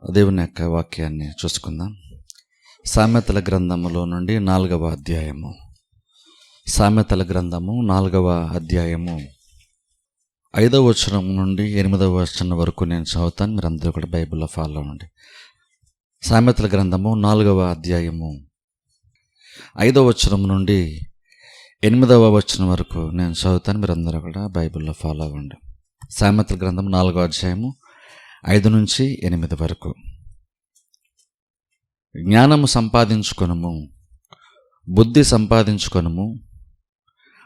దేవుని యొక్క వాక్యాన్ని చూసుకుందాం. సామెతల గ్రంథములో నుండి 4వ అధ్యాయము. సామెతల గ్రంథము 4వ అధ్యాయము 5వ వచనం నుండి 8వ వచనం వరకు నేను చదువుతాను. మీరందరూ కూడా బైబిల్లో ఫాలో అవ్వండి. సామెతల గ్రంథము 4వ అధ్యాయము 5వ వచనం నుండి 8వ వచనం వరకు నేను చదువుతాను. మీరందరూ కూడా బైబిల్లో ఫాలో అవ్వండి. సామెతల గ్రంథం 4వ అధ్యాయము 5 నుంచి 8 వరకు. జ్ఞానము సంపాదించుకొనుము, బుద్ధి సంపాదించుకొనుము,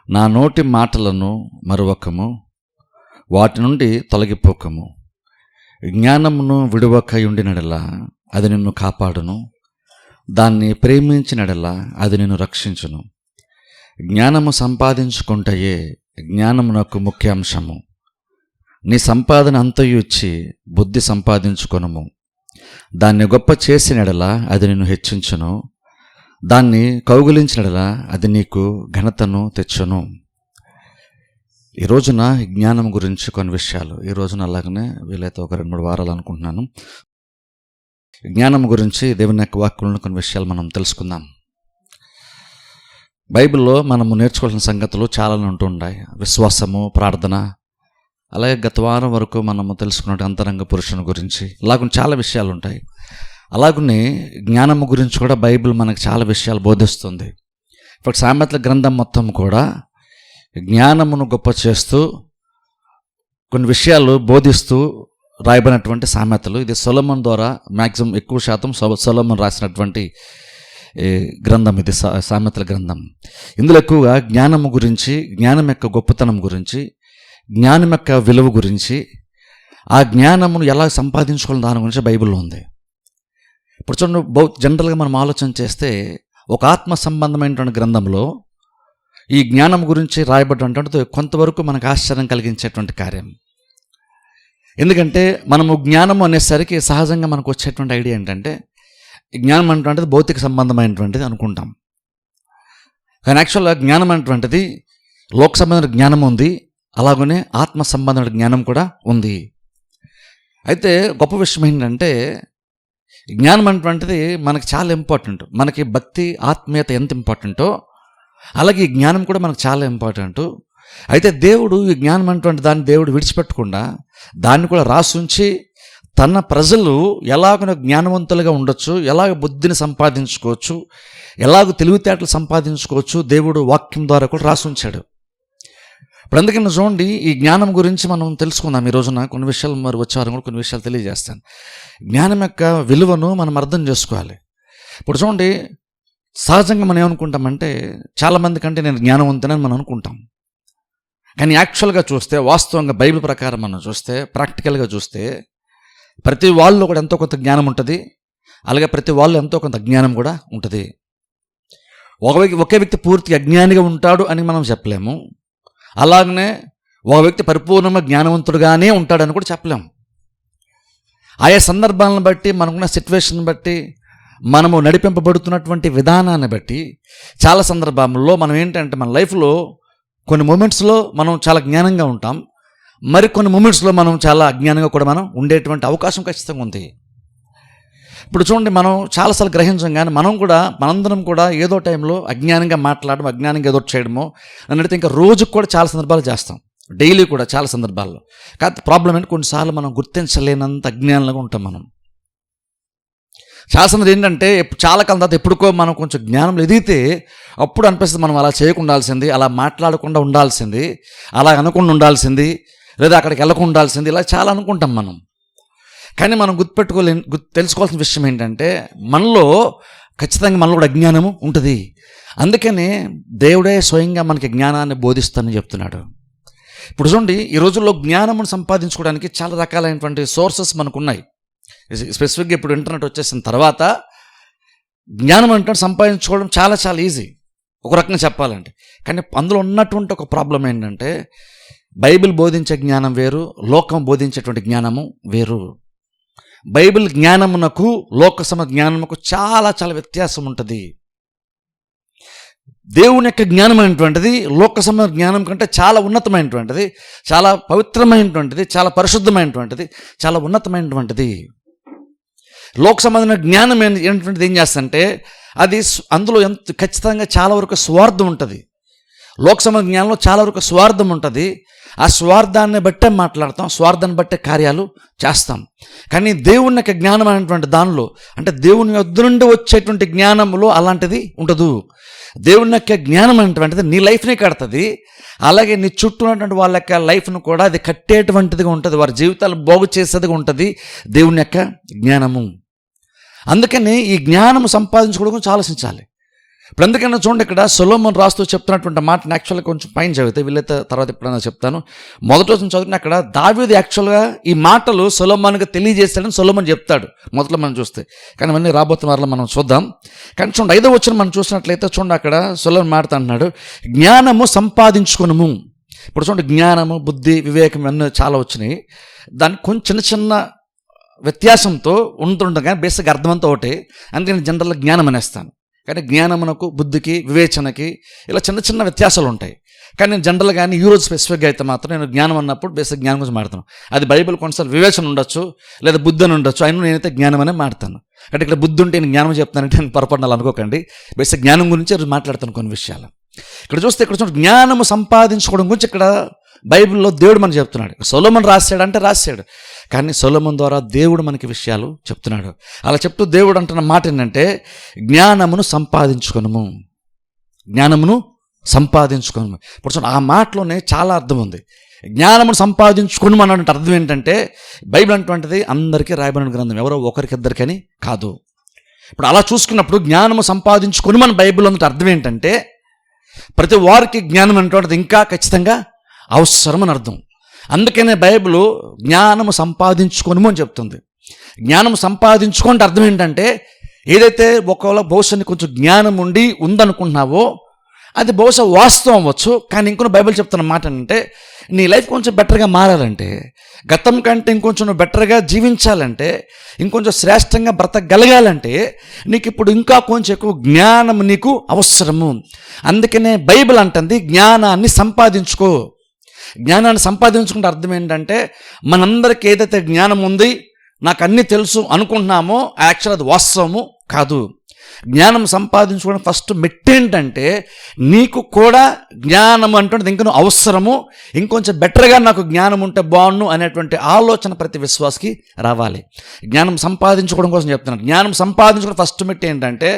నా నోటి మాటలను మరువకము, వాటి నుండి తొలగిపోకము. జ్ఞానమును విడువకయుండినడలా అది నిన్ను కాపాడును, దాన్ని ప్రేమించినడలా అది నిన్ను రక్షించును. జ్ఞానము సంపాదించుకుంటయే జ్ఞానమునకు ముఖ్యాంశము. నీ సంపాదన అంతయు ఇచ్చి బుద్ధి సంపాదించుకొనుము, దాన్ని గొప్ప చేసినడలా అది నిన్ను హెచ్చించును, దాన్ని కౌగులించినడలా అది నీకు ఘనతను తెచ్చును. ఈ రోజున జ్ఞానం గురించి కొన్ని విషయాలు, ఈ రోజున అలాగనే వీలైతే ఒక 2-3 వారాలు అనుకుంటున్నాను, జ్ఞానం గురించి దేవుని యొక్క వాక్యంలో కొన్ని విషయాలు మనం తెలుసుకుందాం. బైబిల్లో మనము నేర్చుకోవాల్సిన సంగతులు చాలానే ఉంటున్నాయి. విశ్వాసము, ప్రార్థన, అలాగే గత వారం వరకు మనము తెలుసుకున్న అంతరంగ పురుషుని గురించి, అలాగే చాలా విషయాలు ఉంటాయి. అలాగనే జ్ఞానము గురించి కూడా బైబిల్ మనకు చాలా విషయాలు బోధిస్తుంది. ఇప్పుడు సామెతల గ్రంథం మొత్తం కూడా జ్ఞానమును గొప్ప చేస్తూ కొన్ని విషయాలు బోధిస్తూ రాయబడినటువంటి సామెతలు. ఇది సొలొమోను ద్వారా మ్యాక్సిమం ఎక్కువ శాతం సొలొమోను రాసినటువంటి గ్రంథం ఇది, సామెతల గ్రంథం. ఇందులో ఎక్కువగా జ్ఞానము గురించి, జ్ఞానం యొక్క గొప్పతనం గురించి, జ్ఞానం యొక్క విలువ గురించి, ఆ జ్ఞానమును ఎలా సంపాదించుకోవాలి దాని గురించి బైబిల్లో ఉంది. ఇప్పుడు చూడండి, జనరల్గా మనం ఆలోచన చేస్తే ఒక ఆత్మ సంబంధమైనటువంటి గ్రంథంలో ఈ జ్ఞానం గురించి రాయబడినటువంటి కొంతవరకు మనకు ఆశ్చర్యం కలిగించేటువంటి కార్యం. ఎందుకంటే మనము జ్ఞానము అనేసరికి సహజంగా మనకు వచ్చేటువంటి ఐడియా ఏంటంటే జ్ఞానం అనేటువంటిది భౌతిక సంబంధమైనటువంటిది అనుకుంటాం. కానీ యాక్చువల్గా జ్ఞానం అనేటువంటిది లోక సంబంధమైన జ్ఞానం ఉంది, అలాగనే ఆత్మ సంబంధమైన జ్ఞానం కూడా ఉంది. అయితే గొప్ప విషయం ఏంటంటే జ్ఞానం అనేటువంటిది మనకి చాలా ఇంపార్టెంట్. మనకి భక్తి, ఆత్మీయత ఎంత ఇంపార్టెంటో అలాగే ఈ జ్ఞానం కూడా మనకు చాలా ఇంపార్టెంట్. అయితే దేవుడు ఈ జ్ఞానం అనేటువంటి దాన్ని దేవుడు విడిచిపెట్టకుండా దాన్ని కూడా రాసుంచి తన ప్రజలు ఎలాగ జ్ఞానవంతులుగా ఉండొచ్చు, ఎలాగ బుద్ధిని సంపాదించుకోవచ్చు, ఎలాగ తెలివితేటలు సంపాదించుకోవచ్చు దేవుడు వాక్యం ద్వారా కూడా రాసుంచాడు. ఇప్పుడు అందుకని చూడండి, ఈ జ్ఞానం గురించి మనం తెలుసుకుందాం. ఈ రోజున కొన్ని విషయాలు మరి వచ్చారు కూడా కొన్ని విషయాలు తెలియజేస్తాను. జ్ఞానం యొక్క విలువను మనం అర్థం చేసుకోవాలి. ఇప్పుడు చూడండి, సహజంగా మనం ఏమనుకుంటామంటే చాలామంది కంటే నేను జ్ఞానవంతునని మనం అనుకుంటాం. కానీ యాక్చువల్గా చూస్తే, వాస్తవంగా బైబిల్ ప్రకారం మనం చూస్తే, ప్రాక్టికల్గా చూస్తే ప్రతి వాళ్ళు కూడా ఎంతో కొంత జ్ఞానం ఉంటుంది, అలాగే ప్రతి వాళ్ళు ఎంతో కొంత అజ్ఞానం కూడా ఉంటుంది. ఒకే వ్యక్తి పూర్తిగా అజ్ఞానిగా ఉంటాడు అని మనం చెప్పలేము, అలాగనే ఒక వ్యక్తి పరిపూర్ణంగా జ్ఞానవంతుడుగానే ఉంటాడని కూడా చెప్పలేము. ఆయా సందర్భాలను బట్టి, మనకున్న సిచ్యువేషన్ బట్టి, మనము నడిపింపబడుతున్నటువంటి విధానాన్ని బట్టి చాలా సందర్భాల్లో మనం ఏంటంటే మన లైఫ్లో కొన్ని మూమెంట్స్లో మనం చాలా జ్ఞానంగా ఉంటాం, మరికొన్ని మూమెంట్స్లో మనం చాలా అజ్ఞానంగా కూడా మనం ఉండేటువంటి అవకాశం ఖచ్చితంగా ఉంది. ఇప్పుడు చూడండి, మనం చాలాసార్లు గ్రహించాం, కానీ మనందరం కూడా ఏదో టైంలో అజ్ఞానంగా మాట్లాడడం, అజ్ఞానంగా ఏదో చేయడమో అన్నట్టు ఇంకా రోజుకు కూడా చాలా సందర్భాలు చేస్తాం, డైలీ కూడా చాలా సందర్భాల్లో. కాకపోతే ప్రాబ్లం ఏంటి, కొన్నిసార్లు మనం గుర్తించలేనంత అజ్ఞానంగా ఉంటాం. మనం చాలా సందర్భం ఏంటంటే చాలా కాలం తర్వాత ఎప్పుడుకో మనం కొంచెం జ్ఞానంలో ఎదిగితే అప్పుడు అనిపిస్తుంది మనం అలా చేయకుండా ఉండాల్సింది, అలా మాట్లాడకుండా ఉండాల్సింది, అలా అనకుండా ఉండాల్సింది, లేదా అక్కడికి వెళ్ళకుండా ఉండాల్సింది, ఇలా చాలా అనుకుంటాం మనం. కానీ మనం తెలుసుకోవాల్సిన విషయం ఏంటంటే మనలో ఖచ్చితంగా మనలో కూడా అజ్ఞానము ఉంటుంది. అందుకనే దేవుడే స్వయంగా మనకి జ్ఞానాన్ని బోధిస్తానని చెప్తున్నాడు. ఇప్పుడు చూడండి, ఈ రోజుల్లో జ్ఞానమును సంపాదించుకోవడానికి చాలా రకాలైనటువంటి సోర్సెస్ మనకు ఉన్నాయి. స్పెసిఫిక్గా ఇప్పుడు ఇంటర్నెట్ వచ్చేసిన తర్వాత జ్ఞానం అంటే సంపాదించుకోవడం చాలా చాలా ఈజీ ఒక రకంగా చెప్పాలంటే. కానీ అందులో ఉన్నటువంటి ఒక ప్రాబ్లం ఏంటంటే బైబిల్ బోధించే జ్ఞానం వేరు, లోకం బోధించేటువంటి జ్ఞానము వేరు. బైబిల్ జ్ఞానమునకు లోక జ్ఞానమునకు చాలా చాలా వ్యత్యాసం ఉంటుంది. దేవుని యొక్క జ్ఞానం అనేటువంటిది లోక జ్ఞానం కంటే చాలా ఉన్నతమైనటువంటిది, చాలా పవిత్రమైనటువంటిది, చాలా పరిశుద్ధమైనటువంటిది, చాలా ఉన్నతమైనటువంటిది. లోక సంబంధమైన జ్ఞానం ఏంటంటే ఏం చేస్తుందంటే అది అందులో ఎంత ఖచ్చితంగా చాలా వరకు స్వార్థం ఉంటుంది. లోక సంబంధ జ్ఞానంలో చాలా వరకు స్వార్థం ఉంటుంది. ఆ స్వార్థాన్ని బట్టే మాట్లాడతాం, స్వార్థాన్ని బట్టే కార్యాలు చేస్తాం. కానీ దేవుని యొక్క జ్ఞానం అనేటువంటి దానిలో, అంటే దేవుని వద్ద నుండి వచ్చేటువంటి జ్ఞానంలో అలాంటిది ఉండదు. దేవుని యొక్క జ్ఞానం అనేటువంటిది నీ లైఫ్ని కడుతుంది, అలాగే నీ చుట్టూ ఉన్నటువంటి వాళ్ళ యొక్క లైఫ్ను కూడా అది కట్టేటువంటిదిగా ఉంటుంది, వారి జీవితాలు బాగు చేసేదిగా ఉంటుంది దేవుని యొక్క జ్ఞానము. అందుకని ఈ జ్ఞానం సంపాదించుకోవడం చాలా ఆలోచించాలి. ఇప్పుడు ఎందుకన్నా చూడండి, ఇక్కడ సొలొమోను రాస్తూ చెప్తున్నటువంటి మాటని యాక్చువల్గా కొంచెం పైన చదివితే, వీళ్ళైతే తర్వాత ఎప్పుడైనా చెప్తాను. మొదటి రోజు చదివిన అక్కడ దావీదు యాక్చువల్గా ఈ మాటలు సొలొమోనుకి తెలియజేస్తాడని సొలొమోను చెప్తాడు మొదట్లో మనం చూస్తే. కానీ అవన్నీ రాబోతున్న వారిలో మనం చూద్దాం. కానీ చూడండి 5వ వచనం మనం చూసినట్లయితే చూడండి, అక్కడ సొలొమోను మాట్లాడుతున్నాడు, జ్ఞానము సంపాదించుకొనుము. ఇప్పుడు చూడండి, జ్ఞానము, బుద్ధి, వివేకం అన్నీ చాలా వచ్చినాయి. దానికి కొంచెం చిన్న వ్యత్యాసంతో ఉంటుండగా కానీ బేసిక్ అర్థమంతా ఒకటి. అందుకని జనరల్గా జ్ఞానం అనేస్తాను. కానీ జ్ఞానమునకు, బుద్ధికి, వివేచనకి ఇలా చిన్న చిన్న వ్యత్యాసాలు ఉంటాయి. కానీ నేను జనరల్గా కానీ ఈరోజు స్పెసిఫిక్గా అయితే మాత్రం నేను జ్ఞానం అన్నప్పుడు బేసిక్ జ్ఞానం గురించి మాడతాను. అది బైబిల్ కొన్నిసార్లు వివేచన ఉండొచ్చు, లేదా బుద్ధి అని ఉండొచ్చు, అయినా నేనైతే జ్ఞానం అనే మాడతాను. అంటే ఇక్కడ బుద్ధి ఉంటే నేను జ్ఞానం చెప్తానంటే నేను పొరపడినాలు అనుకోకండి. బేసిక్ జ్ఞానం గురించి మాట్లాడతాను కొన్ని విషయాలు. ఇక్కడ చూడండి, జ్ఞానము సంపాదించుకోవడం గురించి ఇక్కడ బైబిల్లో దేవుడు మనకు చెప్తున్నాడు. సొలొమోను రాశాడు, కానీ సొలొమోను ద్వారా దేవుడు మనకి విషయాలు చెప్తున్నాడు. అలా చెప్తూ దేవుడు అంటున్న మాట ఏంటంటే, జ్ఞానమును సంపాదించుకొనుము. ఇప్పుడు చూడండి, ఆ మాటలోనే చాలా అర్థం ఉంది. జ్ఞానమును సంపాదించుకొనుము అన్నటువంటి అర్థం ఏంటంటే, బైబిల్ అటువంటిది అందరికీ రాయబడిన గ్రంథం, ఎవరో ఒకరికిద్దరికని కాదు. ఇప్పుడు అలా చూసుకున్నప్పుడు జ్ఞానము సంపాదించుకొనుము అని బైబిల్ అన్నట్టు అర్థం ఏంటంటే, ప్రతి వారికి జ్ఞానం అనేటువంటిది ఇంకా ఖచ్చితంగా అవసరం అని అర్థం. అందుకనే బైబిల్ జ్ఞానము సంపాదించుకొనుము అని చెప్తుంది. జ్ఞానం సంపాదించుకుంటే అర్థం ఏంటంటే, ఏదైతే ఒకవేళ బహుశా కొంచెం జ్ఞానం ఉందనుకుంటున్నావో అది బహుశా వాస్తవం అవ్వచ్చు. కానీ ఇంకొన్ని బైబిల్ చెప్తున్న మాట ఏంటంటే, నీ లైఫ్ కొంచెం బెటర్గా మారాలంటే, గతం కంటే ఇంకొంచెం నువ్వు బెటర్గా జీవించాలంటే, ఇంకొంచెం శ్రేష్టంగా బ్రతకగలగాలంటే నీకు ఇప్పుడు ఇంకా కొంచెం ఎక్కువ జ్ఞానం నీకు అవసరము. అందుకనే బైబిల్ అంటుంది, జ్ఞానాన్ని సంపాదించుకో. జ్ఞానాన్ని సంపాదించుకుంటే అర్థం ఏంటంటే, మనందరికీ ఏదైతే జ్ఞానం ఉంది, నాకు అన్నీ తెలుసు అనుకుంటున్నామో యాక్చువల్ అది వాస్తవము కాదు. జ్ఞానం సంపాదించుకోవడం ఫస్ట్ మెట్టేంటంటే, నీకు కూడా జ్ఞానం అంటుంది ఇంకా అవసరము, ఇంకొంచెం బెటర్గా నాకు జ్ఞానం ఉంటే బాగుండు అనేటువంటి ఆలోచన ప్రతి విశ్వాసకి రావాలి. జ్ఞానం సంపాదించుకోవడం కోసం చెప్తున్నాను. జ్ఞానం సంపాదించుకోవడం ఫస్ట్ మెట్టు ఏంటంటే,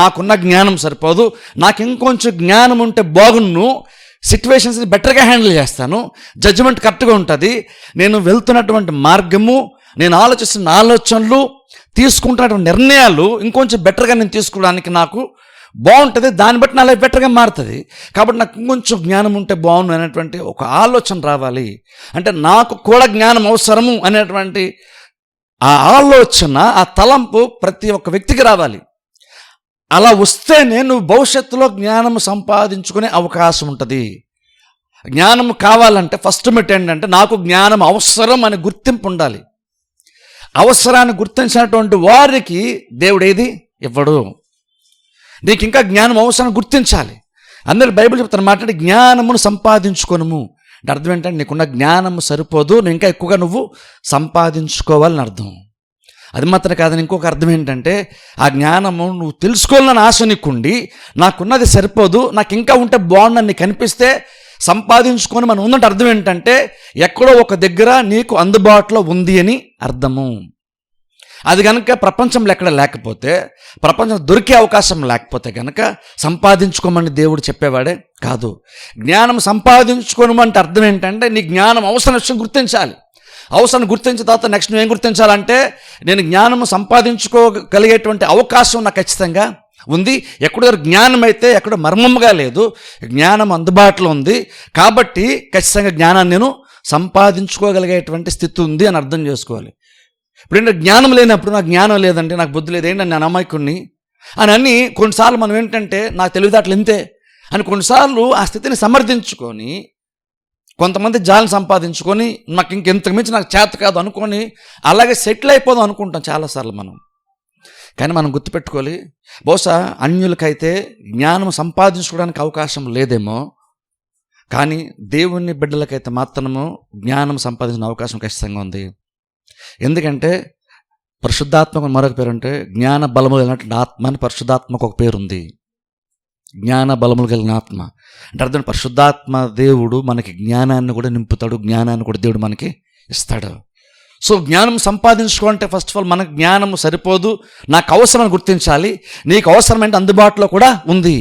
నాకున్న జ్ఞానం సరిపోదు, నాకు ఇంకొంచెం జ్ఞానం ఉంటే బాగున్ను, సిచ్యువేషన్స్ని బెటర్గా హ్యాండిల్ చేస్తాను, జడ్జిమెంట్ కరెక్ట్గా ఉంటుంది, నేను వెళ్తున్నటువంటి మార్గము, నేను ఆలోచిస్తున్న ఆలోచనలు, తీసుకుంటున్నటువంటి నిర్ణయాలు ఇంకొంచెం బెటర్గా నేను తీసుకోవడానికి నాకు బాగుంటుంది, దాన్ని బట్టి నా లైఫ్ బెటర్గా మారుతుంది. కాబట్టి నాకు ఇంకొంచెం జ్ఞానం ఉంటే బాగుండు అనేటువంటి ఒక ఆలోచన రావాలి. అంటే నాకు కూడా జ్ఞానం అవసరము అనేటువంటి ఆ ఆలోచన, ఆ తలంపు ప్రతి ఒక్క వ్యక్తికి రావాలి. అలా వస్తేనే నువ్వు భవిష్యత్తులో జ్ఞానం సంపాదించుకునే అవకాశం ఉంటుంది. జ్ఞానం కావాలంటే ఫస్ట్ మెట్ ఏంటంటే, నాకు జ్ఞానం అవసరం అనే గుర్తింపు ఉండాలి. అవసరాన్ని గుర్తించినటువంటి వారికి దేవుడు ఏది ఇవ్వడు. నీకు ఇంకా జ్ఞానం అవసరం గుర్తించాలి. అందరూ బైబిల్ చెప్తాను మాట్లాడి, జ్ఞానమును సంపాదించుకొనుము అంటే అర్థం ఏంటంటే, నీకున్న జ్ఞానము సరిపోదు, ఇంకా ఎక్కువగా నువ్వు సంపాదించుకోవాలని అర్థం. అది మాత్రం కాదని ఇంకొక అర్థం ఏంటంటే, ఆ జ్ఞానము నువ్వు తెలుసుకోవాలని ఆశ నీకుండి, నాకున్నది సరిపోదు, నాకు ఇంకా ఉంటే బాగుండని నీకు అనిపిస్తే సంపాదించుకొని మనం ఉందంటే అర్థం ఏంటంటే, ఎక్కడో ఒక దగ్గర నీకు అందుబాటులో ఉంది అని అర్థము. అది కనుక ప్రపంచంలో ఎక్కడ లేకపోతే, ప్రపంచం దొరికే అవకాశం లేకపోతే కనుక సంపాదించుకోమని దేవుడు చెప్పేవాడే కాదు. జ్ఞానం సంపాదించుకోనమంటే అర్థం ఏంటంటే, నీ జ్ఞానం అవసరం విషయం గుర్తించాలి. అవసరం గుర్తించిన తర్వాత నెక్స్ట్ నువ్వేం గుర్తించాలంటే, నేను జ్ఞానం సంపాదించుకోగలిగేటువంటి అవకాశం నాకు ఖచ్చితంగా ఉంది. ఎక్కడో జ్ఞానం అయితే ఎక్కడో మర్మంగా లేదు, జ్ఞానం అందుబాటులో ఉంది. కాబట్టి ఖచ్చితంగా జ్ఞానాన్ని నేను సంపాదించుకోగలిగేటువంటి స్థితి ఉంది అని అర్థం చేసుకోవాలి. ఇప్పుడు ఏంటంటే, జ్ఞానం లేనప్పుడు నాకు జ్ఞానం లేదంటే, నాకు బుద్ధి లేదు, ఏంటంటే నేను అమాయకుడిని అని కొన్నిసార్లు మనం ఏంటంటే, నాకు తెలివితేటలు ఇంతే అని కొన్నిసార్లు ఆ స్థితిని సమర్థించుకొని, కొంతమంది జాలను సంపాదించుకొని, నాకు ఇంకెంతకు మించి నాకు చేత కాదు అనుకొని అలాగే సెటిల్ అయిపోదాం అనుకుంటాం చాలాసార్లు మనం. కానీ మనం గుర్తుపెట్టుకోవాలి, బహుశా అన్యులకైతే జ్ఞానం సంపాదించుకోవడానికి అవకాశం లేదేమో, కానీ దేవుని బిడ్డలకైతే మాత్రము జ్ఞానం సంపాదించిన అవకాశం ఖచ్చితంగా ఉంది. ఎందుకంటే పరిశుద్ధాత్మకు మరొక పేరు అంటే జ్ఞాన బలము కలిగినటువంటి ఆత్మ అని పరిశుద్ధాత్మకు ఒక పేరు ఉంది. జ్ఞాన బలములు కలిగిన ఆత్మ అంటే అర్థం, పరిశుద్ధాత్మ దేవుడు మనకి జ్ఞానాన్ని కూడా నింపుతాడు, జ్ఞానాన్ని కూడా దేవుడు మనకి ఇస్తాడు. సో జ్ఞానం సంపాదించుకోవాలంటే ఫస్ట్ ఆఫ్ ఆల్ మనకు జ్ఞానం సరిపోదు, నాకు అవసరం గుర్తించాలి. నీకు అవసరమైన అందుబాటులో కూడా ఉంది.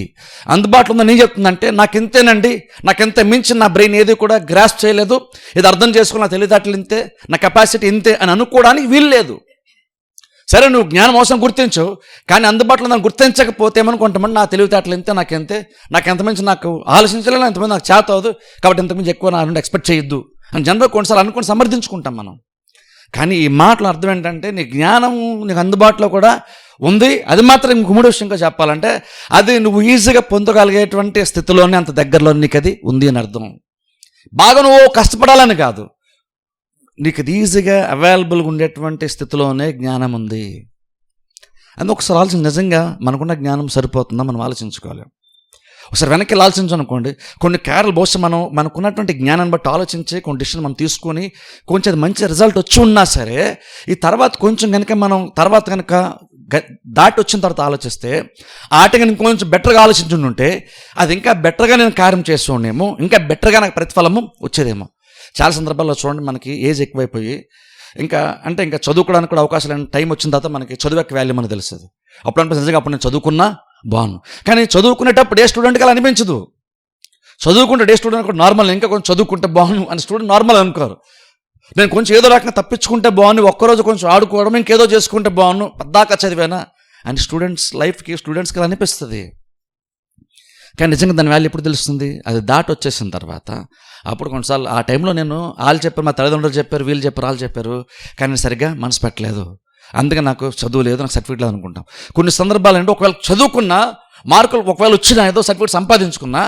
అందుబాటులో ఉందని నేను చెప్తుందంటే నాకు ఇంతేనండి, నాకు ఎంత మించి నా బ్రెయిన్ ఏది కూడా గ్రాస్ప్ చేయలేదు, ఇది అర్థం చేసుకుని నా తెలివితేటలు ఇంతే, నా కెపాసిటీ ఇంతే అని అనుకోవడానికి వీలు లేదు. సరే, నువ్వు జ్ఞానం అవసరం గుర్తించు, కానీ అందుబాటులో దాన్ని గుర్తించకపోతే ఏమనుకుంటామంటే నా తెలివితేటలు ఇంతే, నాకు ఎంతమంది నాకు ఆలోచించలేదు, ఎంతమంది నాకు చేత అవదు, కాబట్టి ఇంతకుమించి ఎక్కువ నా నుండి ఎక్స్పెక్ట్ చేయొద్దు అని జనరల్ కొన్నిసార్లు అనుకుని సమర్థించుకుంటాం మనం. కానీ ఈ మాటల అర్థం ఏంటంటే నీ జ్ఞానం నీకు అందుబాటులో కూడా ఉంది. అది మాత్రం ఇంకొక మూడో విషయంగా చెప్పాలంటే అది నువ్వు ఈజీగా పొందగలిగేటువంటి స్థితిలోనే, అంత దగ్గరలో నీకు అది ఉంది అని అర్థం. బాగా నువ్వు కష్టపడాలని కాదు, నీకు అది ఈజీగా అవైలబుల్గా ఉండేటువంటి స్థితిలోనే జ్ఞానం ఉంది. అది ఒకసారి ఆలోచన, నిజంగా మనకున్న జ్ఞానం సరిపోతుందా మనం ఆలోచించుకోవాలి. ఒకసారి వెనక్కి ఆలోచించనుకోండి, కొన్ని కార్యలు బహుశా మనకున్నటువంటి జ్ఞానాన్ని బట్టి ఆలోచించి కొన్ని డిసిషన్ మనం తీసుకొని కొంచెం అది మంచి రిజల్ట్ వచ్చి ఉన్నా సరే, ఈ తర్వాత కొంచెం కనుక మనం తర్వాత కనుక దాటి వచ్చిన తర్వాత ఆలోచిస్తే ఆటగా నేను కొంచెం బెటర్గా ఆలోచించుంటే అది ఇంకా బెటర్గా నేను కార్యం చేస్తుండేమో, ఇంకా బెటర్గా నాకు ప్రతిఫలము వచ్చేదేమో. చాలా సందర్భాల్లో చూడండి, మనకి ఏజ్ ఎక్కువైపోయి ఇంకా చదువుకోవడానికి కూడా అవకాశం లేని టైం వచ్చిన తర్వాత మనకి చదువు యొక్క వాల్యూ మనకు తెలుస్తుంది. అప్పుడు అనిపిస్తుంది నిజంగా అప్పుడు నేను చదువుకున్నా బాగున్నాను, కానీ చదువుకునేటప్పుడు ఏ స్టూడెంట్కి అలా అనిపించదు. చదువుకుంటే ఏ స్టూడెంట్ కూడా నార్మల్, ఇంకా కొంచెం చదువుకుంటే బాగున్నాను అని స్టూడెంట్ నార్మల్ అనుకోరు. నేను కొంచెం ఏదో రకంగా తప్పించుకుంటే బాగుంది, ఒక్కరోజు కొంచెం ఆడుకోవడం, ఇంకేదో చేసుకుంటే బాగున్నాను, పద్దాకా చదివానా అని స్టూడెంట్స్కి అలా అనిపిస్తుంది. కానీ నిజంగా దాని వాల్యూ ఎప్పుడు తెలుస్తుంది? అది దాటి వచ్చేసిన తర్వాత. అప్పుడు కొన్నిసార్లు ఆ టైంలో నేను వాళ్ళు చెప్పారు, మా తల్లిదండ్రులు చెప్పారు, వీళ్ళు చెప్పారు, వాళ్ళు చెప్పారు, కానీ నేను సరిగ్గా మనసు పెట్టలేదు, అందుకే నాకు చదువు లేదు, నాకు సర్టిఫికేట్ లేదు అనుకుంటాం. కొన్ని సందర్భాలు అంటే ఒకవేళ చదువుకున్నా మార్కులు ఒకవేళ వచ్చినా ఏదో సర్టిఫికేట్ సంపాదించుకున్నా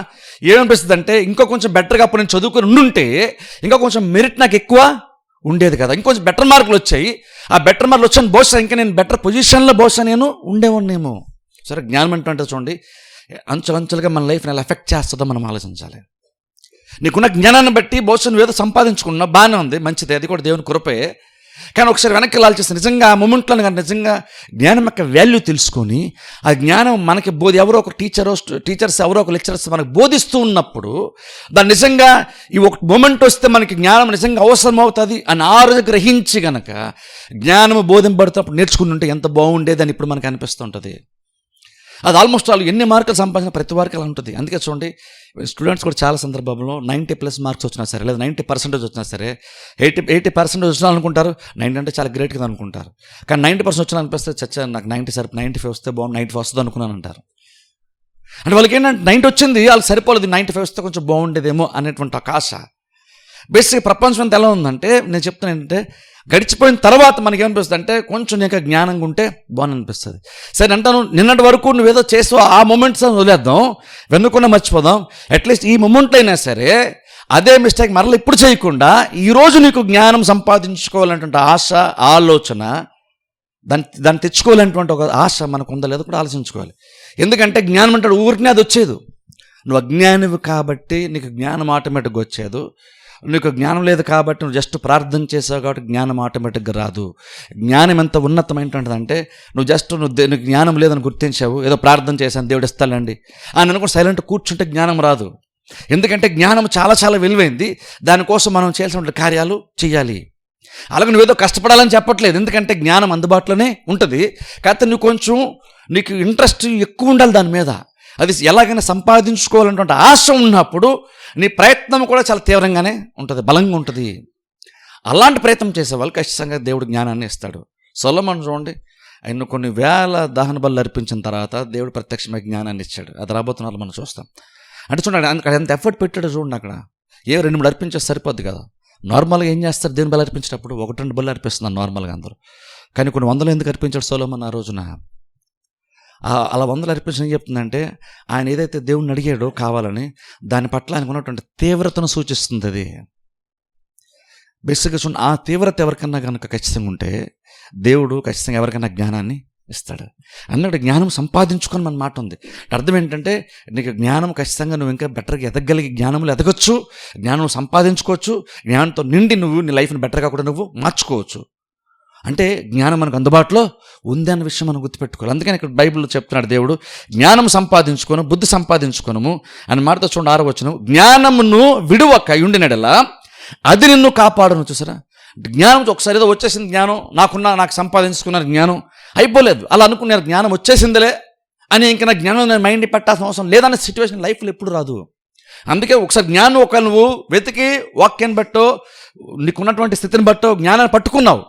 ఏమనిపిస్తుంది అంటే ఇంకో కొంచెం బెటర్గా అప్పుడు నేను చదువుకుని ఉండుంటే ఇంకా కొంచెం మెరిట్ నాకు ఎక్కువ ఉండేది కదా, ఇంకొంచెం బెటర్ మార్కులు వచ్చాయి, ఆ బెటర్ మార్కులు వచ్చాను బహుశా ఇంకా నేను బెటర్ పొజిషన్లో బహుశా నేను ఉండేవాడినేమో. సరే, జ్ఞానం ఏంటంటే చూడండి, అంచెలంచెలుగా మన లైఫ్ని ఎలా ఎఫెక్ట్ చేస్తుందో మనం ఆలోచించాలి. నీకున్న జ్ఞానాన్ని బట్టి బహుశా నువ్వు ఏదో సంపాదించుకున్నా బాగానే ఉంది, మంచిది, అది కూడా దేవుని కృపే. కానీ ఒకసారి వెనక్కి ఆలోచిస్తే నిజంగా ఆ మూమెంట్లో కానీ నిజంగా జ్ఞానం యొక్క వాల్యూ తెలుసుకొని ఆ జ్ఞానం మనకి ఎవరో ఒక టీచర్స్ ఎవరో ఒక లెక్చరర్స్ మనకు బోధిస్తూ ఉన్నప్పుడు దాన్ని నిజంగా ఈ ఒక మూమెంట్ వస్తే మనకి జ్ఞానం నిజంగా అవసరం అవుతుంది అని ఆ రోజు గ్రహించి గనక జ్ఞానము బోధింపడుతున్నప్పుడు నేర్చుకుని ఉంటే ఎంత బాగుండేదని ఇప్పుడు మనకు అనిపిస్తుంటుంది. అది ఆల్మోస్ట్ వాళ్ళు ఎన్ని మార్కులు సంపాదించిన ప్రతి వారికి అలా ఉంటుంది. అందుకే చూడండి, స్టూడెంట్స్ కూడా చాలా సందర్భంలో 90+ మార్క్స్ వచ్చినా సరే, లేదా 90% వచ్చినా సరే, 80% వచ్చినా అనుకుంటారు 90 అంటే చాలా గ్రేట్ కదా అనుకుంటారు. కానీ 90% వచ్చినా అనిపిస్తే చచ్చా నాకు 95 వస్తే బాగుంది, 90 వస్తుంది అనుకున్నాను అంటారు. అంటే వాళ్ళకి ఏంటంటే 90 వచ్చింది, వాళ్ళకి సరిపోలేదు, 95 వస్తే కొంచెం బాగుండేదేమో అనేటువంటి ఒక ఆశ. బేసిక్గా ప్రపంచం అంతా ఎలా ఉందంటే, నేను చెప్తాను ఏంటంటే, గడిచిపోయిన తర్వాత మనకి ఏమనిపిస్తుంది అంటే కొంచెం నీకు జ్ఞానంగా ఉంటే బాగుంది అనిపిస్తుంది. సరే అంటాను, నిన్నటి వరకు నువ్వేదో చేసావు ఆ మూమెంట్స్ వదిలేద్దాం, వెనుకున్న మర్చిపోదాం, అట్లీస్ట్ ఈ మూమెంట్లో అయినా సరే అదే మిస్టేక్ మరలా ఇప్పుడు చేయకుండా ఈరోజు నీకు జ్ఞానం సంపాదించుకోవాలనేటువంటి ఆశ, ఆలోచన, దాన్ని తెచ్చుకోవాలనేటువంటి ఒక ఆశ మనకు ఉందా లేదో కూడా ఆలోచించుకోవాలి. ఎందుకంటే జ్ఞానం అంటే ఊరికనే అది వచ్చేది, నువ్వు అజ్ఞానివి కాబట్టి నీకు జ్ఞానం ఆటోమేటిక్గా వచ్చేది. నీకు జ్ఞానం లేదు కాబట్టి నువ్వు జస్ట్ ప్రార్థన చేసావు కాబట్టి జ్ఞానం ఆటోమేటిక్గా రాదు. జ్ఞానం ఎంత ఉన్నతమైనటువంటిదంటే నువ్వు జ్ఞానం లేదని గుర్తించావు, ఏదో ప్రార్థన చేశాను దేవుడు ఇస్తానండి అని అనుకుని సైలెంట్ కూర్చుంటే జ్ఞానం రాదు. ఎందుకంటే జ్ఞానం చాలా చాలా విలువైంది, దానికోసం మనం చేయాల్సిన కార్యాలు చేయాలి. అలాగే నువ్వేదో కష్టపడాలని చెప్పట్లేదు, ఎందుకంటే జ్ఞానం అందుబాటులోనే ఉంటుంది. కాకపోతే నువ్వు కొంచెం నీకు ఇంట్రెస్ట్ ఎక్కువ ఉండాలి దాని మీద, అది ఎలాగైనా సంపాదించుకోవాలన్నటువంటి ఆశ ఉన్నప్పుడు నీ ప్రయత్నం కూడా చాలా తీవ్రంగానే ఉంటుంది, బలంగా ఉంటుంది. అలాంటి ప్రయత్నం చేసేవాళ్ళు ఖచ్చితంగా దేవుడు జ్ఞానాన్ని ఇస్తాడు. సొలొమోను చూడండి, ఆయన కొన్ని వేల దహన బలులు అర్పించిన తర్వాత దేవుడు ప్రత్యక్షమైన జ్ఞానాన్ని ఇచ్చాడు. అది రాబోతున్నారు మనం చూస్తాం. అంటే చూడండి, అక్కడ ఎంత ఎఫర్ట్ పెట్టాడో చూడండి. అక్కడ 2-3 అర్పించేస్తే సరిపోద్ది కదా. నార్మల్గా ఏం చేస్తారు దేవుని బలి అర్పించేటప్పుడు 1-2 బలు అర్పిస్తున్నారు నార్మల్గా అందరూ. కానీ కొన్ని వందలు ఎందుకు అర్పించాడు సొలొమోను ఆ రోజున? అలా 100 అర్పించిన ఏం చెప్తుందంటే ఆయన ఏదైతే దేవుడిని అడిగాడో కావాలని దాని పట్ల ఆయనకు ఉన్నటువంటి తీవ్రతను సూచిస్తుంది. అది బేసిక్గా చూడండి, ఆ తీవ్రత ఎవరికన్నా కనుక ఖచ్చితంగా ఉంటే దేవుడు ఖచ్చితంగా ఎవరికైనా జ్ఞానాన్ని ఇస్తాడు. అన్నట్టు జ్ఞానం సంపాదించుకొని మన మాట ఉంది. అర్థం ఏంటంటే నీకు జ్ఞానం ఖచ్చితంగా నువ్వు ఇంకా బెటర్గా ఎదగలిగి జ్ఞానంలో ఎదగొచ్చు, జ్ఞానం సంపాదించుకోవచ్చు, జ్ఞానంతో నిండి నువ్వు నీ లైఫ్ని బెటర్గా కూడా నువ్వు మార్చుకోవచ్చు. అంటే జ్ఞానం మనకు అందుబాటులో ఉంది అన్న విషయం మనం గుర్తుపెట్టుకోవాలి. అందుకని ఇక్కడ బైబిల్లో చెప్తున్నాడు దేవుడు, జ్ఞానం సంపాదించుకోను, బుద్ధి సంపాదించుకోను అని మాటతో చూడండి 6వ వచనం, జ్ఞానమును విడువక ఉండినడలా అది నిన్ను కాపాడును. చూసారా, జ్ఞానం ఒకసారి ఏదో వచ్చేసింది, జ్ఞానం నాకు సంపాదించుకున్నారు, జ్ఞానం అయిపోలేదు, అలా అనుకున్నారు జ్ఞానం వచ్చేసిందిలే అని ఇంకా నా జ్ఞానం నేను మైండ్ పెట్టాల్సిన అవసరం లేదన్న సిచ్యువేషన్ లైఫ్లో ఎప్పుడు రాదు. అందుకే ఒకసారి జ్ఞానం నువ్వు వెతికి వాక్యాన్ని బట్టో నీకున్నటువంటి స్థితిని బట్టో జ్ఞానాన్ని పట్టుకున్నావు.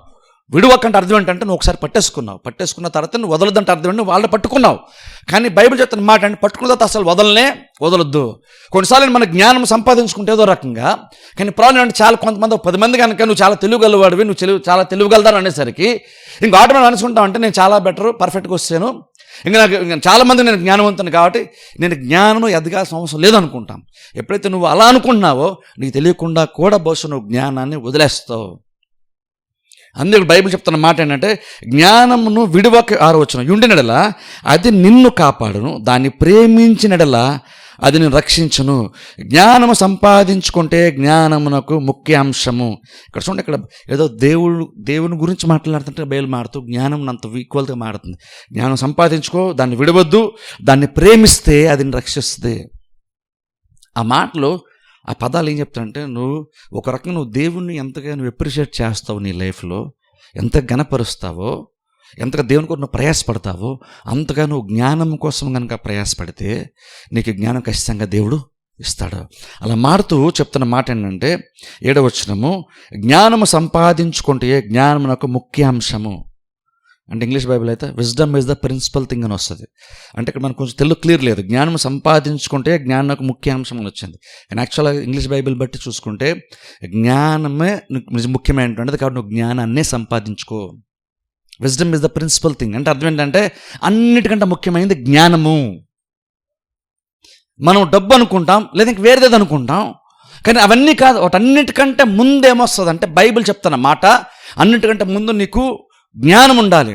విడువకంటే అర్థం ఏంటంటే నువ్వు ఒకసారి పట్టేసుకున్న తర్వాత నువ్వు వదలొద్దంటే అర్థం ఏంటి, వాళ్ళని పట్టుకున్నావు. కానీ బైబిల్ చెప్తున్న మాట అంటే పట్టుకున్న తర్వాత అసలు వదలొద్దు. కొన్నిసార్లు మన జ్ఞానం సంపాదించుకుంటే ఏదో రకంగా, కానీ ప్రాబ్లం అంటే చాలా కొంతమంది 10 మంది కనుక నువ్వు చాలా తెలివిగలవాడివి, నువ్వు చాలా తెలివిగలదాను అనేసరికి ఇంకా ఆటోమేటిక్ అనుకుంటావు అంటే నేను చాలా బెటర్ పర్ఫెక్ట్గా వస్తాను, ఇంకా నాకు చాలామంది నేను జ్ఞానవంతుని కాబట్టి నేను జ్ఞానం ఎదగాల్సిన అవసరం లేదనుకుంటాం. ఎప్పుడైతే నువ్వు అలా అనుకుంటున్నావో నీకు తెలియకుండా కూడా బహుశా నువ్వు జ్ఞానాన్ని వదిలేస్తావు. అందుకే బైబిల్ చెప్తున్న మాట ఏంటంటే జ్ఞానమును విడువక 6వ వచనం ఉండినడలా అది నిన్ను కాపాడును, దాన్ని ప్రేమించినడలా అది నేను రక్షించును. జ్ఞానము సంపాదించుకుంటే జ్ఞానమునకు ముఖ్య అంశము. ఇక్కడ చూడండి, ఇక్కడ ఏదో దేవుని గురించి మాట్లాడుతుంటే బయలు మాడుతూ జ్ఞానం అంత ఈక్వల్గా మాడుతుంది. జ్ఞానం సంపాదించుకో, దాన్ని విడవద్దు, దాన్ని ప్రేమిస్తే అది రక్షిస్తుంది. ఆ మాటలో ఆ పదాలు ఏం చెప్తానంటే నువ్వు ఒక రకంగా నువ్వు దేవుణ్ణి ఎంతగా నువ్వు అప్రిషియేట్ చేస్తావు, నీ లైఫ్లో ఎంత గణపరుస్తావో, ఎంతగా దేవుని కోసం నువ్వు ప్రయాసపడతావో అంతగా నువ్వు జ్ఞానం కోసం కనుక ప్రయాసపడితే నీకు జ్ఞానం ఖచ్చితంగా దేవుడు ఇస్తాడు. అలా మారుతూ చెప్తున్న మాట ఏంటంటే 7వ వచనము, జ్ఞానము సంపాదించుకుంటే జ్ఞానమునకు ముఖ్యాంశము. అంటే ఇంగ్లీష్ బైబిల్ అయితే wisdom is the principal thing అని వస్తుంది. అంటే ఇక్కడ మనకు కొంచెం తెలుగు క్లియర్ లేదు. జ్ఞానం సంపాదించుకుంటే జ్ఞానంకు ముఖ్యాంశం అని వచ్చింది. కానీ యాక్చువల్గా ఇంగ్లీష్ బైబిల్ బట్టి చూసుకుంటే జ్ఞానమే ముఖ్యమైనటువంటిది, కాబట్టి నువ్వు జ్ఞానాన్నే సంపాదించుకో. Wisdom is the principal thing అంటే అర్థం ఏంటంటే అన్నిటికంటే ముఖ్యమైనది జ్ఞానము. మనం డబ్బు అనుకుంటాం, లేదా ఇంక వేరేది అనుకుంటాం, కానీ అవన్నీ కాదు. వాటన్నిటికంటే ముందేమొస్తుంది అంటే బైబిల్ చెప్తున్న మాట, అన్నిటికంటే ముందు నీకు జ్ఞానం ఉండాలి.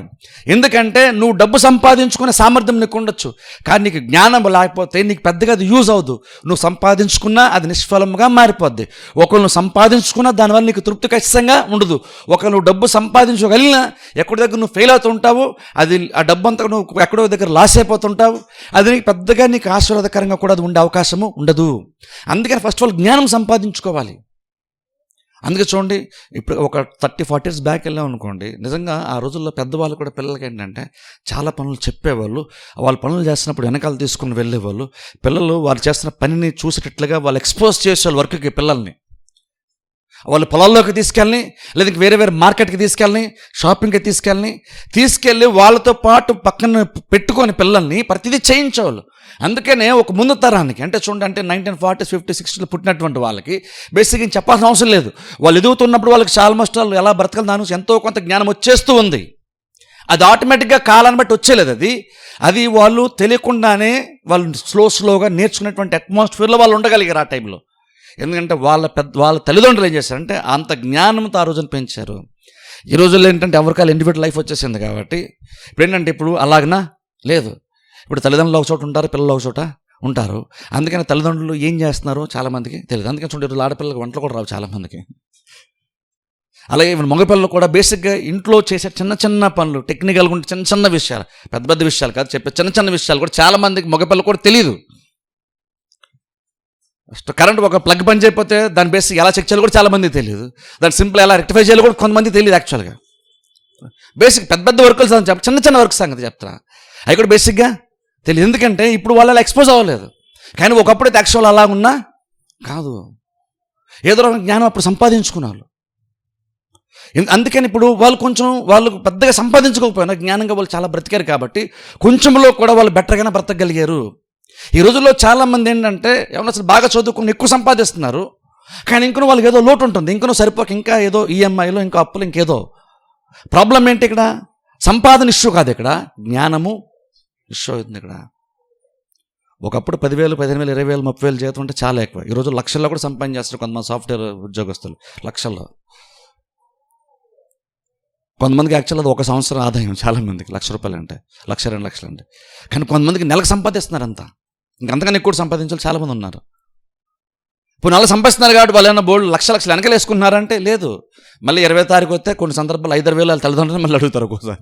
ఎందుకంటే నువ్వు డబ్బు సంపాదించుకునే సామర్థ్యం నీకు ఉండొచ్చు, కానీ నీకు జ్ఞానం లేకపోతే నీకు పెద్దగా అది యూజ్ అవ్వదు. నువ్వు సంపాదించుకున్నా అది నిష్ఫలంగా మారిపోద్ది. ఒకరు నువ్వు సంపాదించుకున్నా దానివల్ల నీకు తృప్తి ఖచ్చితంగా ఉండదు. ఒకరు నువ్వు డబ్బు సంపాదించగలిగినా ఎక్కడి దగ్గర నువ్వు ఫెయిల్ అవుతుంటావు, అది ఆ డబ్బు అంతా నువ్వు ఎక్కడో దగ్గర లాస్ అయిపోతుంటావు, అది నీకు పెద్దగా నీకు ఆశీర్వాదకరంగా కూడా అది ఉండే అవకాశము ఉండదు. అందుకని ఫస్ట్ ఆఫ్ ఆల్ జ్ఞానం సంపాదించుకోవాలి. అందుకే చూడండి, ఇప్పుడు ఒక 30-40 years బ్యాక్ వెళ్ళాం అనుకోండి, నిజంగా ఆ రోజుల్లో పెద్దవాళ్ళు కూడా పిల్లలకి ఏంటంటే చాలా పనులు చెప్పేవాళ్ళు. వాళ్ళు పనులు చేస్తున్నప్పుడు వెనకాల తీసుకుని వెళ్ళేవాళ్ళు. పిల్లలు వాళ్ళు చేస్తున్న పనిని చూసేటట్లుగా వాళ్ళు ఎక్స్పోజ్ చేసేవాళ్ళు వర్క్కి పిల్లల్ని. వాళ్ళు పొలాల్లోకి తీసుకెళ్ళి, లేదా వేరే మార్కెట్కి తీసుకెళ్ళి, షాపింగ్కి తీసుకెళ్ళి వాళ్ళతో పాటు పక్కన పెట్టుకొని పిల్లల్ని ప్రతిదీ చేయించేవాళ్ళు. అందుకనే ఒక ముందు తరానికి అంటే చూడండి, అంటే 1940s, 50s, 60s పుట్టినటువంటి వాళ్ళకి బేసిక్గా చెప్పాల్సిన అవసరం లేదు. వాళ్ళు ఎదుగుతున్నప్పుడు వాళ్ళకి ఆల్మోస్ట్ వాళ్ళు ఎలా బ్రతకాలి దాని నుంచి ఎంతో కొంత జ్ఞానం వచ్చేస్తూ ఉంది. అది ఆటోమేటిక్గా కాలాన్ని బట్టి వచ్చేలేదు. అది వాళ్ళు తెలియకుండానే వాళ్ళు స్లోగా నేర్చుకునేటువంటి అట్మాస్ఫియర్లో వాళ్ళు ఉండగలిగారు ఆ టైంలో. ఎందుకంటే వాళ్ళ తల్లిదండ్రులు ఏం చేశారంటే అంత జ్ఞానంతో ఆ రోజున పెంచారు. ఈ రోజుల్లో ఏంటంటే ఎవరికాలు ఇండివిజువల్ లైఫ్ వచ్చేసింది కాబట్టి ఇప్పుడు ఏంటంటే ఇప్పుడు అలాగనా లేదు. ఇప్పుడు తల్లిదండ్రులు ఒక చోట ఉంటారు, పిల్లలు ఒక చోట ఉంటారు. అందుకని తల్లిదండ్రులు ఏం చేస్తున్నారో చాలామందికి తెలియదు. అందుకని చూడండి, ఈరోజు ఆడపిల్లలకు వంటలు కూడా రావు చాలామందికి. అలాగే మగపిల్లలు కూడా బేసిక్గా ఇంట్లో చేసే చిన్న పనులు, టెక్నికల్గా ఉంటే చిన్న విషయాలు, పెద్ద విషయాలు కాదు, చెప్పే చిన్న విషయాలు కూడా చాలామందికి మగపిల్లలు కూడా తెలియదు. కరెంట్ ఒక ప్లగ్ పని చేయకపోతే దాని బేసిక్ ఎలా చెక్ చేయాలో కూడా చాలామందికి తెలియదు. దాన్ని సింపుల్ ఎలా రెక్టిఫై చేయాలో కూడా కొంతమంది తెలియదు. యాక్చువల్గా బేసిక్ పెద్ద వర్కులు చిన్న వర్క్స్ సంగతి చెప్తారా, అవి కూడా బేసిక్గా తెలియదు. ఎందుకంటే ఇప్పుడు వాళ్ళు అలా ఎక్స్పోజ్ అవ్వలేదు. కానీ ఒకప్పుడైతే యాక్చువల్ అలా ఉన్నా కాదు, ఏదో రకం జ్ఞానం అప్పుడు సంపాదించుకున్నారు. అందుకని ఇప్పుడు వాళ్ళు పెద్దగా సంపాదించుకోకపోయినా జ్ఞానంగా వాళ్ళు చాలా బ్రతికారు కాబట్టి కొంచెంలో కూడా వాళ్ళు బెటర్గానే బ్రతకగలిగారు. ఈ రోజుల్లో చాలామంది ఏంటంటే ఏమన్నా అసలు బాగా చదువుకుని ఎక్కువ సంపాదిస్తున్నారు, కానీ ఇంకొన వాళ్ళకి ఏదో లోటు ఉంటుంది, ఇంకొన సరిపోక ఇంకా ఏదో ఈఎంఐలో ఇంకా అప్పులు ఇంకేదో ప్రాబ్లం. ఏంటి ఇక్కడ సంపాదన ఇష్యూ కాదు, ఇక్కడ జ్ఞానము ఇష్యూ అవుతుంది. ఇక్కడ ఒకప్పుడు 10,000, 15,000, 20,000, 30,000 జీతం అంటే చాలా ఎక్కువ. ఈరోజు లక్షల్లో కూడా సంపాదన చేస్తారు కొంతమంది సాఫ్ట్వేర్ ఉద్యోగస్తులు, లక్షల్లో. కొంతమందికి యాక్చువల్ అది 1 సంవత్సరం ఆదాయం, చాలామందికి ₹1,00,000 అంటే 1,00,000, 2 లక్షలు అంటే. కానీ కొంతమందికి నెలకు సంపాదిస్తున్నారు అంతా, ఇంకంతకన్నా ఎక్కువ సంపాదించాలి చాలామంది ఉన్నారు. ఇప్పుడు నెల సంపాదిస్తున్నారు కాబట్టి వాళ్ళు ఏమైనా బోర్డు లక్షలు వెనకలు వేసుకుంటున్నారంటే లేదు. మళ్ళీ 20వ తారీఖు వస్తే కొన్ని సందర్భాలు 5,000 వాళ్ళ తల్లిదండ్రులు మళ్ళీ అడుగుతారు ఒక్కోసారి.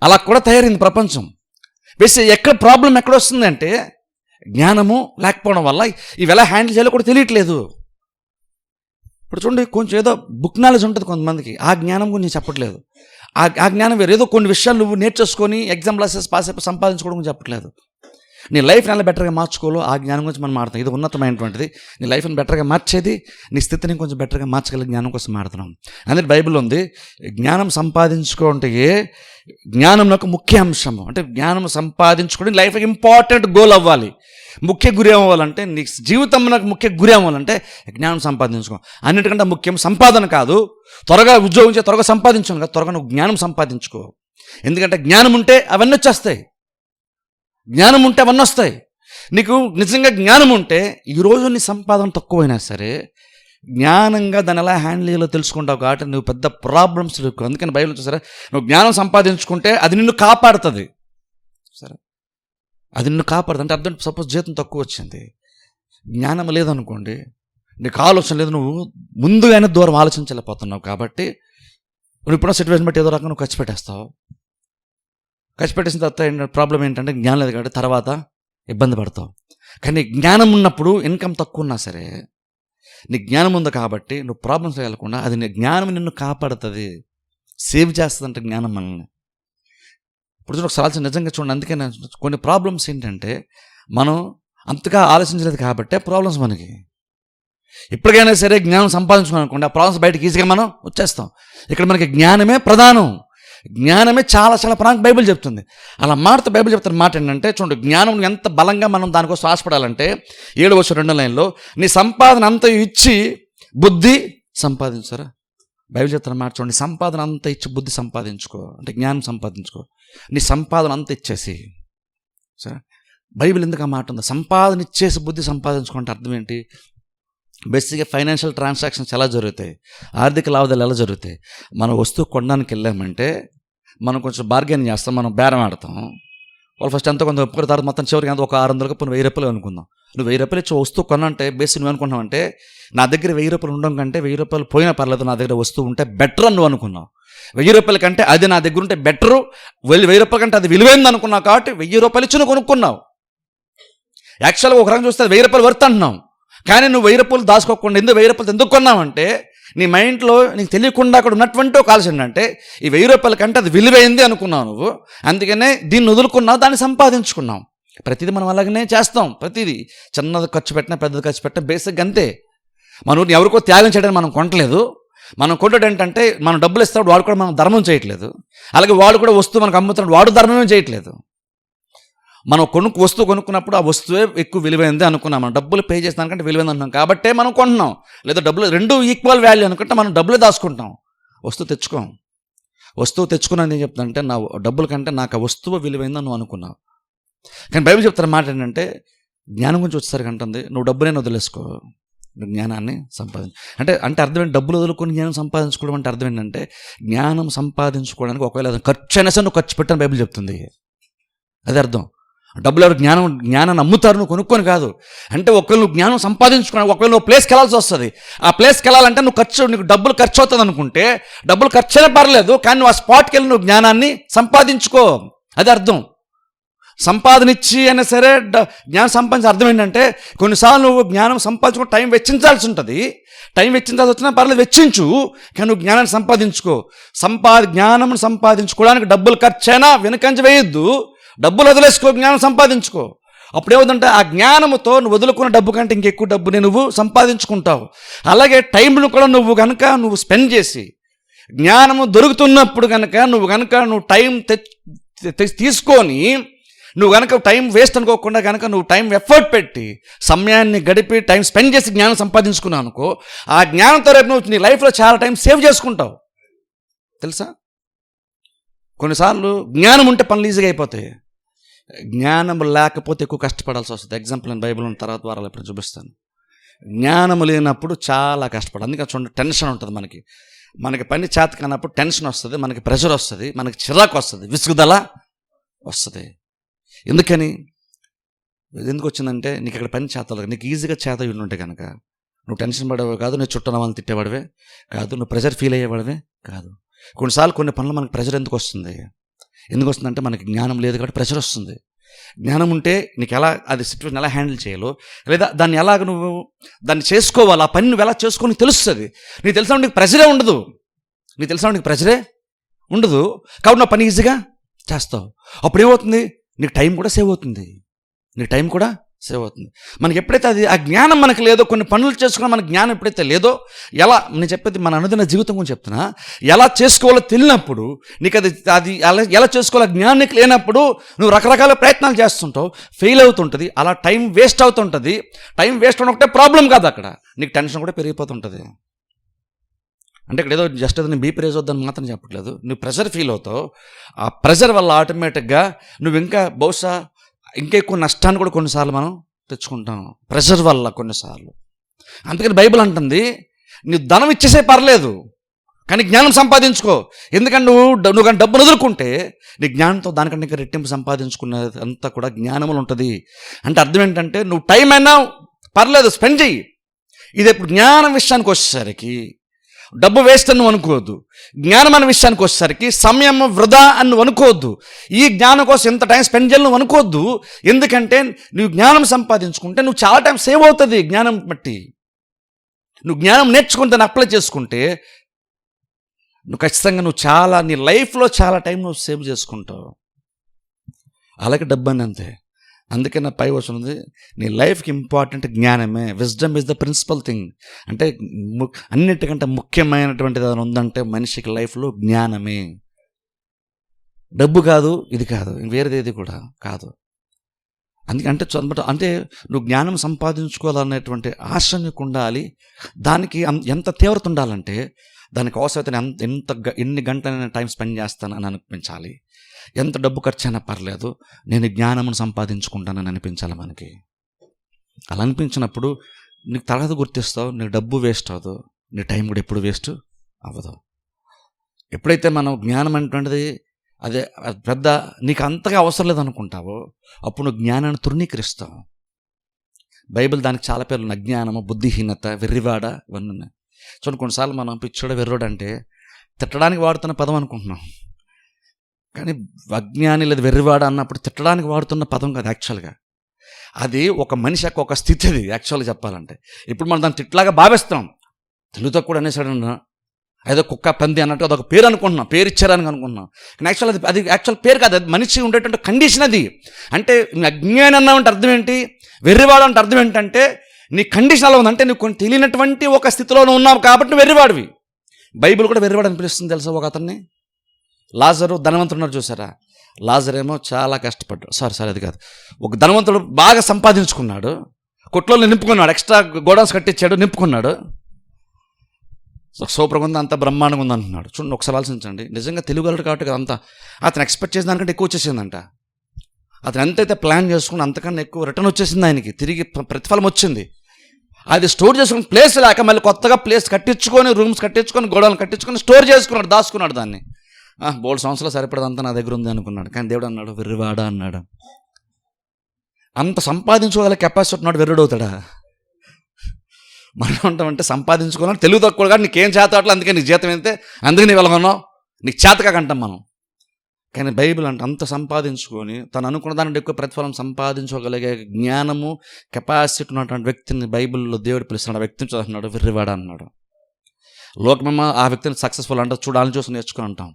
అలా కూడా తయారైంది ప్రపంచం. వేసి ఎక్కడ ప్రాబ్లం ఎక్కడ వస్తుందంటే జ్ఞానము లేకపోవడం వల్ల ఇవి ఎలా హ్యాండిల్ చేయాలో కూడా తెలియట్లేదు. ఇప్పుడు చూడండి, కొంచెం ఏదో బుక్ నాలెడ్జ్ ఉంటుంది కొంతమందికి, ఆ జ్ఞానం గురించి నేను చెప్పట్లేదు. ఆ జ్ఞానం వేరు. ఏదో కొన్ని విషయాలు నువ్వు నేర్చేసుకొని ఎగ్జామ్ క్లాసెస్ పాస్ అయిపోయి సంపాదించుకోవడం గురించి చెప్పట్లేదు. నీ లైఫ్ని ఎలా బెటర్గా మార్చుకోవాలో ఆ జ్ఞానం గురించి మనం మాట్లాడుతాం. ఇది ఉన్నతమైనటువంటిది. నీ లైఫ్ని బెటర్గా మార్చేది, నీ స్థితిని కొంచెం బెటర్గా మార్చగలిగే జ్ఞానం కోసం మాట్లాడుతున్నాం. అందుకే బైబిల్ ఉంది, జ్ఞానం సంపాదించుకుంటే జ్ఞానం ఒక ముఖ్య అంశము. అంటే జ్ఞానం సంపాదించుకోవడం లైఫ్ ఇంపార్టెంట్ గోల్ అవ్వాలి. ముఖ్య గురి అవ్వాలంటే, నీ జీవితం నాకు ముఖ్య గురి అవ్వాలంటే జ్ఞానం సంపాదించుకో. అన్నిటికంటే ముఖ్యం సంపాదన కాదు, త్వరగా ఉద్యోగం చేసి త్వరగా సంపాదించుకో కాదు, త్వరగా నువ్వు జ్ఞానం సంపాదించుకో. ఎందుకంటే జ్ఞానం ఉంటే అవన్నీ వచ్చేస్తాయి. జ్ఞానం ఉంటే అవన్నీ వస్తాయి. నీకు నిజంగా జ్ఞానం ఉంటే ఈరోజు నీ సంపాదన తక్కువైనా సరే జ్ఞానంగా దాన్ని ఎలా హ్యాండిల్ చేయాలో తెలుసుకుంటావు కాబట్టి నువ్వు పెద్ద ప్రాబ్లమ్స్ లేవు. అందుకని బైబిల్ చూసారా, నువ్వు జ్ఞానం సంపాదించుకుంటే అది నిన్ను కాపాడుతుంది. సరే, అది నిన్ను కాపాడుతుంది. అంటే అర్థం, సపోజ్ జీతం తక్కువ వచ్చింది, జ్ఞానం లేదనుకోండి, నీకు ఆలోచన లేదు, నువ్వు ముందుగానే దూరం ఆలోచించలేకపోతున్నావు. కాబట్టి నువ్వు ఇప్పుడున్న సిచ్యువేషన్ బట్టి ఏదో రకంగా నువ్వు ఖర్చు పెట్టేస్తావు. ఖర్చు పెట్టేసిన తర్వాత ప్రాబ్లం ఏంటంటే జ్ఞానం లేదు కాబట్టి తర్వాత ఇబ్బంది పడతావు. కానీ జ్ఞానం ఉన్నప్పుడు ఇన్కమ్ తక్కువ ఉన్నా సరే నీ జ్ఞానం ఉంది కాబట్టి నువ్వు ప్రాబ్లమ్స్ వెళ్ళకుండా అది నీ జ్ఞానం నిన్ను కాపాడుతుంది, సేవ్ చేస్తుంది. అంటే జ్ఞానం మనల్ని ఇప్పుడు ఒకసారి ఆలోచన నిజంగా చూడండి. అందుకే కొన్ని ప్రాబ్లమ్స్ ఏంటంటే మనం అంతగా ఆలోచించలేదు కాబట్టి ప్రాబ్లమ్స్ మనకి. ఎప్పటికైనా సరే జ్ఞానం సంపాదించుకోవాలనుకోండి, ఆ ప్రాబ్లమ్స్ బయటకు ఈజీగా మనం వచ్చేస్తాం. ఇక్కడ మనకి జ్ఞానమే ప్రధానం. జ్ఞానమే చాలా చాలా ప్రాణం బైబిల్ చెప్తుంది. అలా మారుతూ బైబిల్ చెప్తున్న మాట ఏంటంటే చూడండి, జ్ఞానం ఎంత బలంగా మనం దానికోసం ఆశపడాలంటే 7వ 2 నీ సంపాదన అంత ఇచ్చి బుద్ధి సంపాదించారా. బైబిల్ చెప్తున్న మాట చూడండి, సంపాదన అంతా ఇచ్చి బుద్ధి సంపాదించుకో, అంటే జ్ఞానం సంపాదించుకో. నీ సంపాదన అంతా ఇచ్చేసి, సరే బైబిల్ ఎందుకు ఆ మాట ఉంది, సంపాదన ఇచ్చేసి బుద్ధి సంపాదించుకుంటే అర్థం ఏంటి? బేసిక్గా ఫైనాన్షియల్ ట్రాన్సాక్షన్స్ ఎలా జరుగుతాయి, ఆర్థిక లావాదేవీలు ఎలా జరుగుతాయి. మనం వస్తువు కొనడానికి వెళ్ళామంటే మనం కొంచెం బార్గెన్ చేస్తాం, మనం బేరం ఆడతాం. వాళ్ళు ఫస్ట్ ఎంతో కొంత ఒప్పుకున్న తర్వాత మొత్తం చివరికి ఎంత ఒక 600 పోనీ 1000 రూపాయలు అనుకుందాం. నువ్వు 1000 రూపాయలు ఇచ్చి వస్తువు కొనంటే బేసిక్ నువ్వు అనుకున్నావు అంటే నా దగ్గర 1000 రూపాయలు ఉండడం కంటే 1000 రూపాయలు పోయినా పర్లేదు, నా దగ్గర వస్తువు ఉంటే బెటర్ అని నువ్వు అనుకున్నావు. 1000 రూపాయల కంటే అది నా దగ్గర ఉంటే బెటరు, 1000 రూపాయల కంటే అది విలువైంది అనుకున్నావు కాబట్టి 1000 రూపాయలు ఇచ్చి నువ్వు కొనుక్కున్నావు. యాక్చువల్గా ఒక రకంగా చూస్తే 1000 రూపాయలు వర్త్ అంటున్నావు. కానీ నువ్వు 1000 రూపాయలు దాచుకోకుండా 1000 రూపాయలు ఎందుకు కొన్నావంటే నీ మైండ్లో నీకు తెలియకుండా అక్కడ ఉన్నటువంటి ఒక ఆలోచన ఏంటంటే ఈ 1000 రూపాయల కంటే అది విలువైంది అనుకున్నావు నువ్వు. అందుకనే దీన్ని వదులుకున్నావు, దాన్ని సంపాదించుకున్నావు. ప్రతిదీ మనం అలాగనే చేస్తాం. ప్రతిదీ చిన్నది ఖర్చు పెట్టినా పెద్దది ఖర్చు పెట్టినా బేసిక్ అంతే. మనం ఎవరికో త్యాగం చేయడానికి మనం కొనట్లేదు. మనం కొట్టడం ఏంటంటే మనం డబ్బులు ఇస్తాడు, వాడు కూడా మనం ధర్మం చేయట్లేదు. అలాగే వాడు కూడా వస్తువు మనకు అమ్ముతున్నాడు, వాడు ధర్మమే చేయట్లేదు. మనం వస్తువు కొనుక్కున్నప్పుడు ఆ వస్తువే ఎక్కువ విలువైంది అనుకున్నాం. మనం డబ్బులు పే చేసిన దానికంటే విలువైంది అనుకున్నాం కాబట్టే మనం కొంటున్నాం. లేదా డబ్బులు రెండు ఈక్వల్ వాల్యూ అనుకుంటే మనం డబ్బులే దాచుకుంటాం, వస్తువు తెచ్చుకోం. వస్తువు తెచ్చుకున్నాను నేను చెప్తానంటే నా డబ్బుల కంటే నాకు ఆ వస్తువు విలువైందని నువ్వు అనుకున్నావు. కానీ బైబిల్ చెప్తున్న మాట ఏంటంటే జ్ఞానం గురించి వచ్చేసరికి అంటుంది నువ్వు డబ్బునే వదిలేసుకో, నువ్వు జ్ఞానాన్ని సంపాదించు. అంటే అర్థం ఏంటి? డబ్బులు వదులుకొని జ్ఞానం సంపాదించుకోవడం అంటే అర్థం ఏంటంటే జ్ఞానం సంపాదించుకోవడానికి ఒకవేళ ఖర్చు అయినా సరే నువ్వు ఖర్చు పెట్టని బైబిల్ చెప్తుంది. అదే అర్థం. డబ్బులు ఎవరు జ్ఞానాన్ని అమ్ముతారు, నువ్వు కొనుక్కొని కాదు. అంటే ఒకవేళ నువ్వు జ్ఞానం సంపాదించుకున్నావు, ఒకవేళ నువ్వు ప్లేస్కి వెళ్ళాల్సి వస్తుంది. ఆ ప్లేస్కి వెళ్ళాలంటే నీకు డబ్బులు ఖర్చు అవుతుంది అనుకుంటే డబ్బులు ఖర్చు అయినా పర్లేదు, కానీ నువ్వు ఆ స్పాట్కి వెళ్ళి నువ్వు జ్ఞానాన్ని సంపాదించుకో. అది అర్థం. సంపాదన ఇచ్చి అయినా సరే జ్ఞానం సంపాదించే అర్థం ఏంటంటే కొన్నిసార్లు నువ్వు జ్ఞానం సంపాదించుకో టైం వెచ్చించాల్సి ఉంటుంది. టైం వెచ్చించాల్సి వచ్చినా పర్లేదు, వెచ్చించు, కానీ నువ్వు జ్ఞానాన్ని సంపాదించుకో. జ్ఞానం సంపాదించుకోవడానికి డబ్బులు ఖర్చైనా వెనుకంజ వేయొద్దు, డబ్బులు వదిలేసుకో, జ్ఞానం సంపాదించుకో. అప్పుడు ఏమవుతుందంటే ఆ జ్ఞానంతో నువ్వు వదులుకున్న డబ్బు కంటే ఇంకెక్కువ డబ్బుని నువ్వు సంపాదించుకుంటావు. అలాగే టైంను కూడా నువ్వు స్పెండ్ చేసి జ్ఞానము దొరుకుతున్నప్పుడు నువ్వు టైం తీసుకొని నువ్వు టైం వేస్ట్ అనుకోకుండా నువ్వు టైం ఎఫర్ట్ పెట్టి సమయాన్ని గడిపి టైం స్పెండ్ చేసి జ్ఞానం సంపాదించుకున్నావు అనుకో, ఆ జ్ఞానంతో రేపు నువ్వు నీ లైఫ్లో చాలా టైం సేవ్ చేసుకుంటావు. తెలుసా? కొన్నిసార్లు జ్ఞానం ఉంటే పనులు ఈజీగా అయిపోతాయి, జ్ఞానం లేకపోతే ఎక్కువ కష్టపడాల్సి వస్తుంది. ఎగ్జాంపుల్ నేను బైబిల్ ఉన్న తర్వాత వారాలు ఎప్పుడు చూపిస్తాను. జ్ఞానం లేనప్పుడు చాలా కష్టపడాలి. అందుకని చూడండి, టెన్షన్ ఉంటుంది మనకి పని చేత కానప్పుడు టెన్షన్ వస్తుంది, మనకి ప్రెషర్ వస్తుంది, మనకి చిరాకు వస్తుంది, విసుగుదల వస్తుంది. ఎందుకు వచ్చిందంటే నీకు ఇక్కడ పని చేతలు నీకు ఈజీగా చేత ఉంటే కనుక నువ్వు టెన్షన్ పడేవాడు కాదు, నువ్వు చుట్టూ వాళ్ళని తిట్టేవాడివే కాదు, నువ్వు ప్రెషర్ ఫీల్ అయ్యేవాడివే కాదు. కొన్నిసార్లు కొన్ని పనులు మనకు ప్రెషర్ ఎందుకు వస్తుందంటే మనకి జ్ఞానం లేదు కాబట్టి ప్రెషర్ వస్తుంది. జ్ఞానం ఉంటే నీకు ఎలా అది సిచ్యువేషన్ ఎలా హ్యాండిల్ చేయాలో, లేదా దాన్ని ఎలాగ నువ్వు దాన్ని చేసుకోవాలి, ఆ పని నువ్వు ఎలా చేసుకోని తెలుస్తుంది. నీకు తెలిసిన నీకు ప్రెషరే ఉండదు, కాబట్టి నా పని ఈజీగా చేస్తావు. అప్పుడు ఏమవుతుంది, నీకు టైం కూడా సేవ్ అవుతుంది. మనకి ఎప్పుడైతే ఆ జ్ఞానం మనకు లేదో, కొన్ని పనులు చేసుకున్నా మనకు జ్ఞానం ఎప్పుడైతే లేదో, ఎలా నేను చెప్పేది మన అనుదిన జీవితం గురించి చెప్తున్నా, ఎలా చేసుకోవాలో తెలియనప్పుడు, నీకు అది ఎలా చేసుకోవాలో జ్ఞానం నీకు లేనప్పుడు నువ్వు రకరకాల ప్రయత్నాలు చేస్తుంటావు, ఫెయిల్ అవుతుంటుంది, అలా టైం వేస్ట్ అవుతుంటుంది. టైం వేస్ట్ అవడం ఒకటే ప్రాబ్లం కాదు, అక్కడ నీకు టెన్షన్ కూడా పెరిగిపోతుంటుంది. అంటే ఇక్కడ ఏదో జస్ట్ ఏదో బీపీ రేజ్ అవుద్దని మాత్రం చెప్పట్లేదు, నువ్వు ప్రెషర్ ఫీల్ అవుతావు. ఆ ప్రెషర్ వల్ల ఆటోమేటిక్గా నువ్వు బహుశా ఇంకా ఎక్కువ నష్టాన్ని కూడా కొన్నిసార్లు మనం తెచ్చుకుంటాం ప్రెషర్ వల్ల కొన్నిసార్లు. అందుకని బైబిల్ అంటుంది, నువ్వు ధనం ఇచ్చేసే పర్లేదు కానీ జ్ఞానం సంపాదించుకో. ఎందుకంటే నువ్వు కానీ డబ్బును వదులుకుంటే నీ జ్ఞానంతో దానికంటే ఇంకా రెట్టింపు సంపాదించుకునేది అంతా కూడా జ్ఞానములు ఉంటుంది. అంటే అర్థం ఏంటంటే నువ్వు టైం అయినా పర్లేదు స్పెండ్ చెయ్యి. ఇది ఇప్పుడు జ్ఞానం విషయానికి వచ్చేసరికి డబ్బు వేస్ట్ అని అనుకోవద్దు, జ్ఞానం అనే విషయానికి వచ్చేసరికి సమయం వృధా అని అనుకోవద్దు. ఈ జ్ఞానం కోసం ఎంత టైం స్పెండ్ చేయాలి నువ్వు అనుకోవద్దు. ఎందుకంటే నువ్వు జ్ఞానం సంపాదించుకుంటే నువ్వు చాలా టైం సేవ్ అవుతుంది. జ్ఞానం బట్టి నువ్వు జ్ఞానం నేర్చుకుని దాన్ని అప్లై చేసుకుంటే నువ్వు ఖచ్చితంగా నీ లైఫ్లో చాలా టైం నువ్వు సేవ్ చేసుకుంటావు. అలాగే డబ్బు అని అంతే. అందుకే నా పై వచనం ఉంది, నీ లైఫ్కి ఇంపార్టెంట్ జ్ఞానమే. Wisdom is the principal thing. అంటే అన్నిటికంటే ముఖ్యమైనటువంటిది ఏదైనా ఉందంటే మనిషికి లైఫ్లో జ్ఞానమే. డబ్బు కాదు, ఇది కాదు, వేరేది ఏది కూడా కాదు. అందుకంటే అంటే నువ్వు జ్ఞానం సంపాదించుకోవాలనేటువంటి ఆశ నీకు ఉండాలి. దానికి ఎంత తీవ్రత ఉండాలంటే దానికి అవసరమైతే ఎన్ని గంటలైనా టైం స్పెండ్ చేస్తానని అనిపించాలి. ఎంత డబ్బు ఖర్చు అయినా పర్లేదు, నేను జ్ఞానమును సంపాదించుకుంటానని అనిపించాలి మనకి. అలా అనిపించినప్పుడు నీకు తర్వాత గుర్తిస్తావు, నీకు డబ్బు వేస్ట్ అవ్వదు, నీ టైం కూడా ఎప్పుడు వేస్ట్ అవ్వదు. ఎప్పుడైతే మనం జ్ఞానం అనేటువంటిది అదే పెద్ద నీకు అంతగా అవసరం లేదనుకుంటావో అప్పుడు నువ్వు జ్ఞానాన్ని తృణీకరిస్తావు. బైబిల్ దానికి చాలా పేర్లు ఉన్నాయి, అజ్ఞానము, బుద్ధిహీనత, వెర్రివాడ, ఇవన్నీ ఉన్నాయి. చూడండి, కొన్నిసార్లు మనం పిచ్చోడు వెర్రోడు అంటే తిట్టడానికి వాడుతున్న పదం అనుకుంటున్నాం, కానీ అజ్ఞాని లేదా వెర్రివాడ అన్నప్పుడు తిట్టడానికి వాడుతున్న పదం కాదు యాక్చువల్గా. అది ఒక మనిషి యొక్క ఒక స్థితి, అది యాక్చువల్గా చెప్పాలంటే. ఇప్పుడు మనం దాన్ని తిట్లాగా భావిస్తున్నాం, తెలుగుతో కూడా అనేసాడు, ఏదో కుక్క పంది అన్నట్టు అదొక పేరు అనుకుంటున్నాం, పేరు ఇచ్చారని అనుకుంటున్నాం. కానీ యాక్చువల్ అది యాక్చువల్ పేరు కాదు, అది మనిషి ఉండేటువంటి కండిషన్ అది. అంటే అజ్ఞాని అన్నామంటే అర్థం ఏంటి, వెర్రివాడు అంటే అర్థం ఏంటంటే నీ కండిషన్ అలా ఉందంటే నువ్వు కొన్ని తెలియనటువంటి ఒక స్థితిలో ఉన్నావు కాబట్టి నువ్వు వెర్రివాడివి. బైబిల్ కూడా వెర్రివాడు అని పిలుస్తుంది తెలుసా. ఒక అతన్ని లాజరు ధనవంతుడున్నారు చూసారా, లాజర్ ఏమో చాలా కష్టపడ్డాడు, సారీ అది కాదు, ఒక ధనవంతుడు బాగా సంపాదించుకున్నాడు, కొట్లో నింపుకున్నాడు, ఎక్స్ట్రా గోడౌన్స్ కట్టించాడు, నింపుకున్నాడు, సూపర్గా ఉంది, అంత బ్రహ్మాండంగా ఉంది అంటున్నాడు. చూడండి ఒకసారి ఆలోచించండి, నిజంగా తెలుగుగలడు కాబట్టి అంతా అతను ఎక్స్పెక్ట్ చేసిన దానికంటే ఎక్కువ వచ్చేసిందంట. అతను ఎంతైతే ప్లాన్ చేసుకుని అంతకన్నా ఎక్కువ రిటర్న్ వచ్చేసింది, ఆయనకి తిరిగి ప్రతిఫలం వచ్చింది. అది స్టోర్ చేసుకుని ప్లేస్ లేక మళ్ళీ కొత్తగా ప్లేస్ కట్టించుకొని, రూమ్స్ కట్టించుకొని, గోడౌన్లు కట్టించుకొని స్టోర్ చేసుకున్నాడు, దాచుకున్నాడు దాన్ని. బోల్డ్ సంవత్సరాలు సరిపడదంతా నా దగ్గర ఉంది అనుకున్నాడు. కానీ దేవుడు అన్నాడు, వెర్రివాడా అన్నాడు. అంత సంపాదించుకోగల కెపాసిటీ ఉన్నాడు, వెర్రుడవుతాడా? మనం ఉంటామంటే సంపాదించుకోవాలని తెలుగు తక్కువ కానీ నీకేం చేతట్లేదు, అందుకే నీకు జీతం అయితే అందుకే నీ వెళ్ళగొన్నావు, నీకు చేతకాకంటాం మనం. కానీ బైబిల్ అంటే అంత సంపాదించుకొని తను అనుకున్న దానికంటే ఎక్కువ ప్రతిఫలం సంపాదించుకోగలిగే జ్ఞానము, కెపాసిటీ ఉన్నటువంటి వ్యక్తిని బైబిల్లో దేవుడు పిలుస్తున్నాడు. ఆ వ్యక్తిని చూస్తున్నాడు, వెర్రివాడ అన్నాడు. లోకమేమో ఆ వ్యక్తిని సక్సెస్ఫుల్ అంటే చూడాలని చూసి నేర్చుకుని ఉంటాం,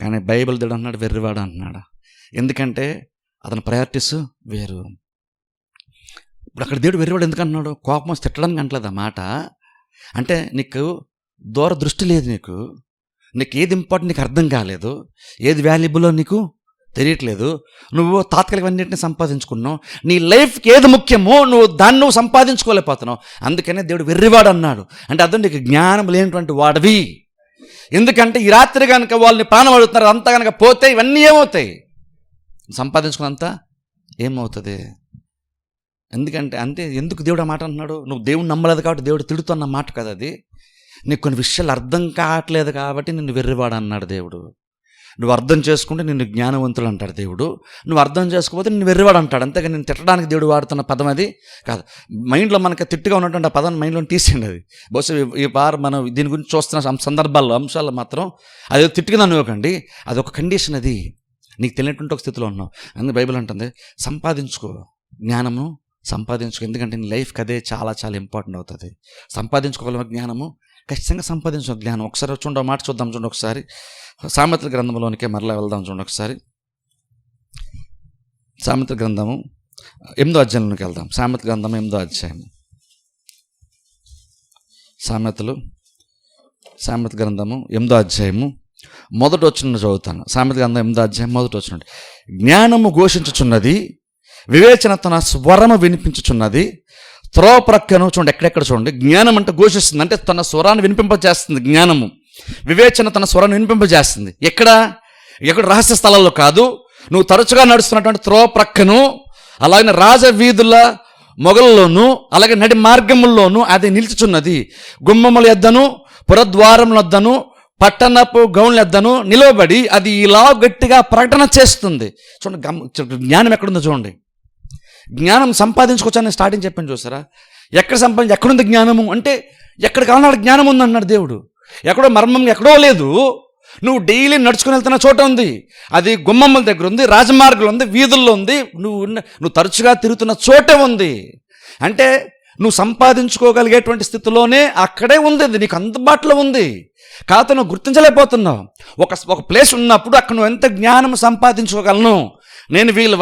కానీ బైబిల్ దేవుడు అన్నాడు వెర్రివాడ అన్నాడు. ఎందుకంటే అతని ప్రయారిటీస్ వేరు. ఇప్పుడు అక్కడ దేవుడు వెర్రివాడు ఎందుకన్నాడు? కోపం తిట్టడానికి అంటలేదు ఆ మాట. అంటే నీకు దూర దృష్టి లేదు, నీకు ఏది ఇంపార్టెంట్ నీకు అర్థం కాలేదు, ఏది వాల్యుబుల్లో నీకు తెలియట్లేదు. నువ్వు తాత్కాలికన్నింటినీ సంపాదించుకున్నావు, నీ లైఫ్కి ఏది ముఖ్యమో నువ్వు సంపాదించుకోలేకపోతున్నావు. అందుకనే దేవుడు వెర్రివాడు అన్నాడు. అంటే అర్థం నీకు జ్ఞానం లేనటువంటి వాడివి. ఎందుకంటే ఈ రాత్రి కనుక వాళ్ళని ప్రాణం అడుగుతున్నారు, అంతా కనుక పోతే ఇవన్నీ ఏమవుతాయి? సంపాదించుకున్నంత ఏమవుతుంది? ఎందుకంటే ఎందుకు దేవుడు ఆ మాట అంటున్నాడు? నువ్వు దేవుడు నమ్మలేదు కాబట్టి దేవుడు తిడుతున్న మాట కదా అది. నీకు కొన్ని విషయాలు అర్థం కావట్లేదు కాబట్టి నిన్ను వెర్రివాడు అన్నాడు దేవుడు. నువ్వు అర్థం చేసుకుంటే నిన్ను జ్ఞానవంతుడు అంటాడు దేవుడు. నువ్వు అర్థం చేసుకోకపోతే నిన్ను వెర్రివాడు అంటాడు. అంతేగా నేను తిట్టడానికి దేవుడు వాడుతున్న పదం అది కాదు. మైండ్లో మనకి తిట్టుగా ఉన్నటువంటి ఆ పదాన్ని మైండ్లో తీసేయండి. అది బహుశా ఈ వారం మనం దీని గురించి చూస్తున్న సందర్భాల్లో అంశాల్లో మాత్రం అది తిట్టుగా ఇవ్వకండి. అది ఒక కండిషన్. అది నీకు తెలియనటువంటి ఒక స్థితిలో ఉన్నావు. అందుకే బైబిల్ అంటుంది సంపాదించుకో, జ్ఞానము సంపాదించుకో. ఎందుకంటే నీ లైఫ్కి అదే చాలా చాలా ఇంపార్టెంట్ అవుతుంది. సంపాదించుకోగల జ్ఞానము ఖచ్చితంగా సంపాదించిన జ్ఞానం. ఒకసారి చూడండి, మాట చూద్దాం చూడండి. ఒకసారి సామెతల గ్రంథంలోనికే మరలా వెళ్దాం చూడండి. ఒకసారి సామెతల గ్రంథము 8వ అధ్యాయంలోకి వెళ్దాం. సామెతల గ్రంథం 8వ అధ్యాయం. సామెతల గ్రంథము 8వ అధ్యాయము మొదటి వచనం చదువుతాను. సామెతల గ్రంథం 8వ అధ్యాయం మొదటి వచనం. జ్ఞానము ఘోషించుచున్నది, వివేచన తన స్వరము వినిపించుచున్నది. త్రోవ ప్రక్కను చూడండి, ఎక్కడెక్కడ చూడండి. జ్ఞానం అంటే ఘోషిస్తుంది, అంటే తన స్వరాన్ని వినిపింపజేస్తుంది. జ్ఞానము వివేచన తన స్వరాన్ని వినిపింపజేస్తుంది. ఎక్కడ రహస్య స్థలాల్లో కాదు, నువ్వు తరచుగా నడుస్తున్నటువంటి త్రోవ ప్రక్కను, అలాగే రాజవీధుల మొగల్లోను, అలాగే నడి మార్గముల్లోనూ అది నిలిచుచున్నది. గుమ్మముల యొద్దను, పురద్వారముల యొద్దను, పట్టణపు గౌన్ల యొద్దను నిలవబడి అది ఇలా గట్టిగా ప్రకటన చేస్తుంది. చూడండి జ్ఞానం ఎక్కడుందో చూడండి. జ్ఞానం సంపాదించుకోవచ్చని స్టార్టింగ్ చెప్పాను చూసారా. ఎక్కడుంది జ్ఞానము అంటే ఎక్కడ కావాలన్నాడు జ్ఞానం ఉంది అన్నాడు దేవుడు. ఎక్కడో మర్మం ఎక్కడో లేదు, నువ్వు డైలీ నడుచుకుని వెళ్తున్న చోట ఉంది. అది గుమ్మమ్మల దగ్గర ఉంది, రాజమార్గంలో ఉంది, వీధుల్లో ఉంది, నువ్వు తరచుగా తిరుగుతున్న చోటే ఉంది. అంటే నువ్వు సంపాదించుకోగలిగేటువంటి స్థితిలోనే అక్కడే ఉంది, అది నీకు అందుబాటులో ఉంది. కాకపోతే నువ్వు గుర్తించలేకపోతున్నావు. ఒక ప్లేస్ ఉన్నప్పుడు అక్కడ నువ్వు ఎంత జ్ఞానం సంపాదించుకోగలను, నేను వీళ్ళ